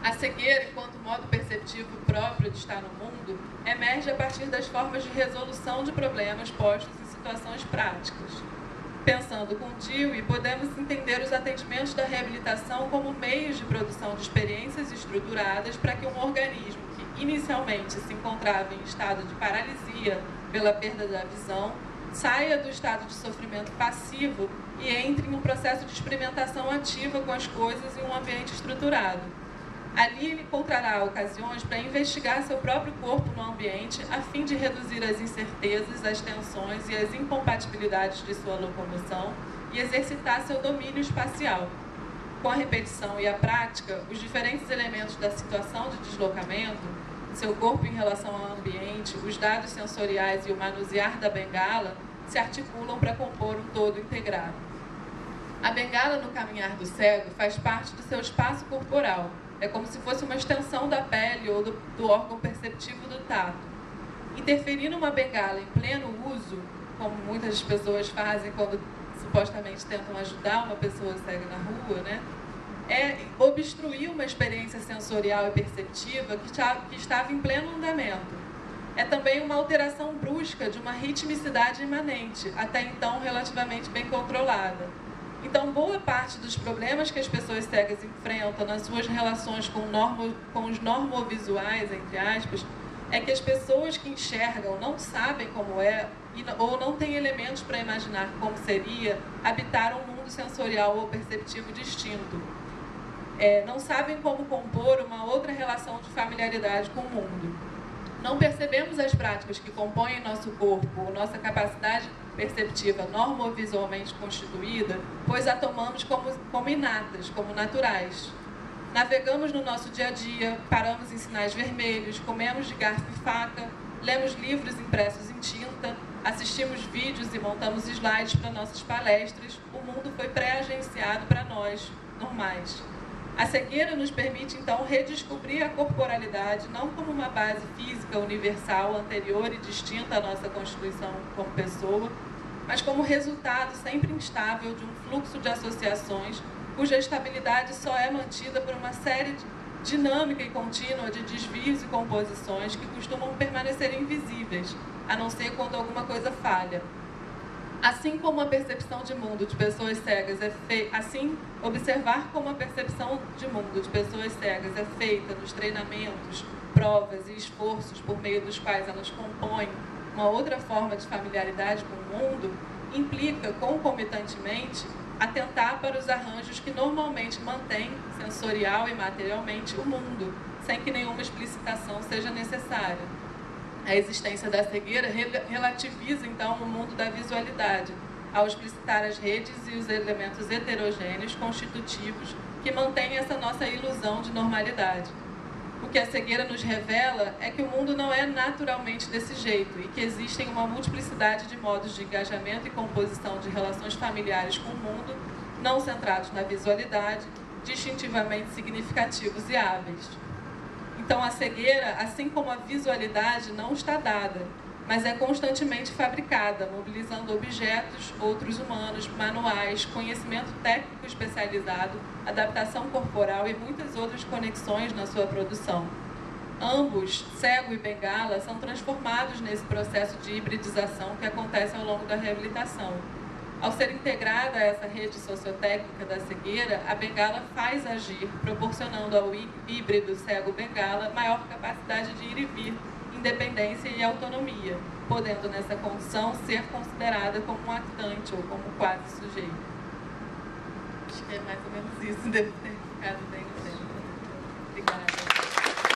A cegueira, enquanto modo perceptivo próprio de estar no mundo, emerge a partir das formas de resolução de problemas postos em situações práticas. Pensando com Dewey, podemos entender os atendimentos da reabilitação como meios de produção de experiências estruturadas para que um organismo que inicialmente se encontrava em estado de paralisia pela perda da visão, saia do estado de sofrimento passivo e entre em um processo de experimentação ativa com as coisas em um ambiente estruturado. Ali ele encontrará ocasiões para investigar seu próprio corpo no ambiente a fim de reduzir as incertezas, as tensões e as incompatibilidades de sua locomoção e exercitar seu domínio espacial. Com a repetição e a prática, os diferentes elementos da situação de deslocamento, seu corpo em relação ao ambiente, os dados sensoriais e o manusear da bengala, se articulam para compor um todo integrado. A bengala no caminhar do cego faz parte do seu espaço corporal. É como se fosse uma extensão da pele ou do órgão perceptivo do tato. Interferir numa bengala em pleno uso, como muitas pessoas fazem quando supostamente tentam ajudar uma pessoa cega na rua, né? É obstruir uma experiência sensorial e perceptiva que estava em pleno andamento. É também uma alteração brusca de uma ritmicidade imanente, até então relativamente bem controlada. Então, boa parte dos problemas que as pessoas cegas enfrentam nas suas relações com os normovisuais, entre aspas, é que as pessoas que enxergam não sabem como é ou não têm elementos para imaginar como seria habitar um mundo sensorial ou perceptivo distinto. Não sabem como compor uma outra relação de familiaridade com o mundo. Não percebemos as práticas que compõem nosso corpo ou nossa capacidade perceptiva normovisualmente constituída, pois a tomamos como inatas, como naturais. Navegamos no nosso dia a dia, paramos em sinais vermelhos, comemos de garfo e faca, lemos livros impressos em tinta, assistimos vídeos e montamos slides para nossas palestras. O mundo foi pré-agenciado para nós, normais. A cegueira nos permite, então, redescobrir a corporalidade não como uma base física universal, anterior e distinta à nossa constituição como pessoa, mas como resultado sempre instável de um fluxo de associações cuja estabilidade só é mantida por uma série dinâmica e contínua de desvios e composições que costumam permanecer invisíveis, a não ser quando alguma coisa falha. Assim como a percepção de mundo de pessoas cegas observar como a percepção de mundo de pessoas cegas é feita nos treinamentos, provas e esforços por meio dos quais elas compõem uma outra forma de familiaridade com o mundo, implica, concomitantemente, atentar para os arranjos que normalmente mantêm, sensorial e materialmente, o mundo, sem que nenhuma explicitação seja necessária. A existência da cegueira relativiza, então, o mundo da visualidade, ao explicitar as redes e os elementos heterogêneos constitutivos que mantêm essa nossa ilusão de normalidade. O que a cegueira nos revela é que o mundo não é naturalmente desse jeito e que existem uma multiplicidade de modos de engajamento e composição de relações familiares com o mundo, não centrados na visualidade, distintivamente significativos e hábeis. Então, a cegueira, assim como a visualidade, não está dada, mas é constantemente fabricada, mobilizando objetos, outros humanos, manuais, conhecimento técnico especializado, adaptação corporal e muitas outras conexões na sua produção. Ambos, cego e bengala, são transformados nesse processo de hibridização que acontece ao longo da reabilitação. Ao ser integrada a essa rede sociotécnica da cegueira, a bengala faz agir, proporcionando ao híbrido cego-bengala maior capacidade de ir e vir, independência e autonomia, podendo nessa condição ser considerada como um actante ou como quase sujeito. Acho que é mais ou menos isso, deve ter ficado bem no tempo.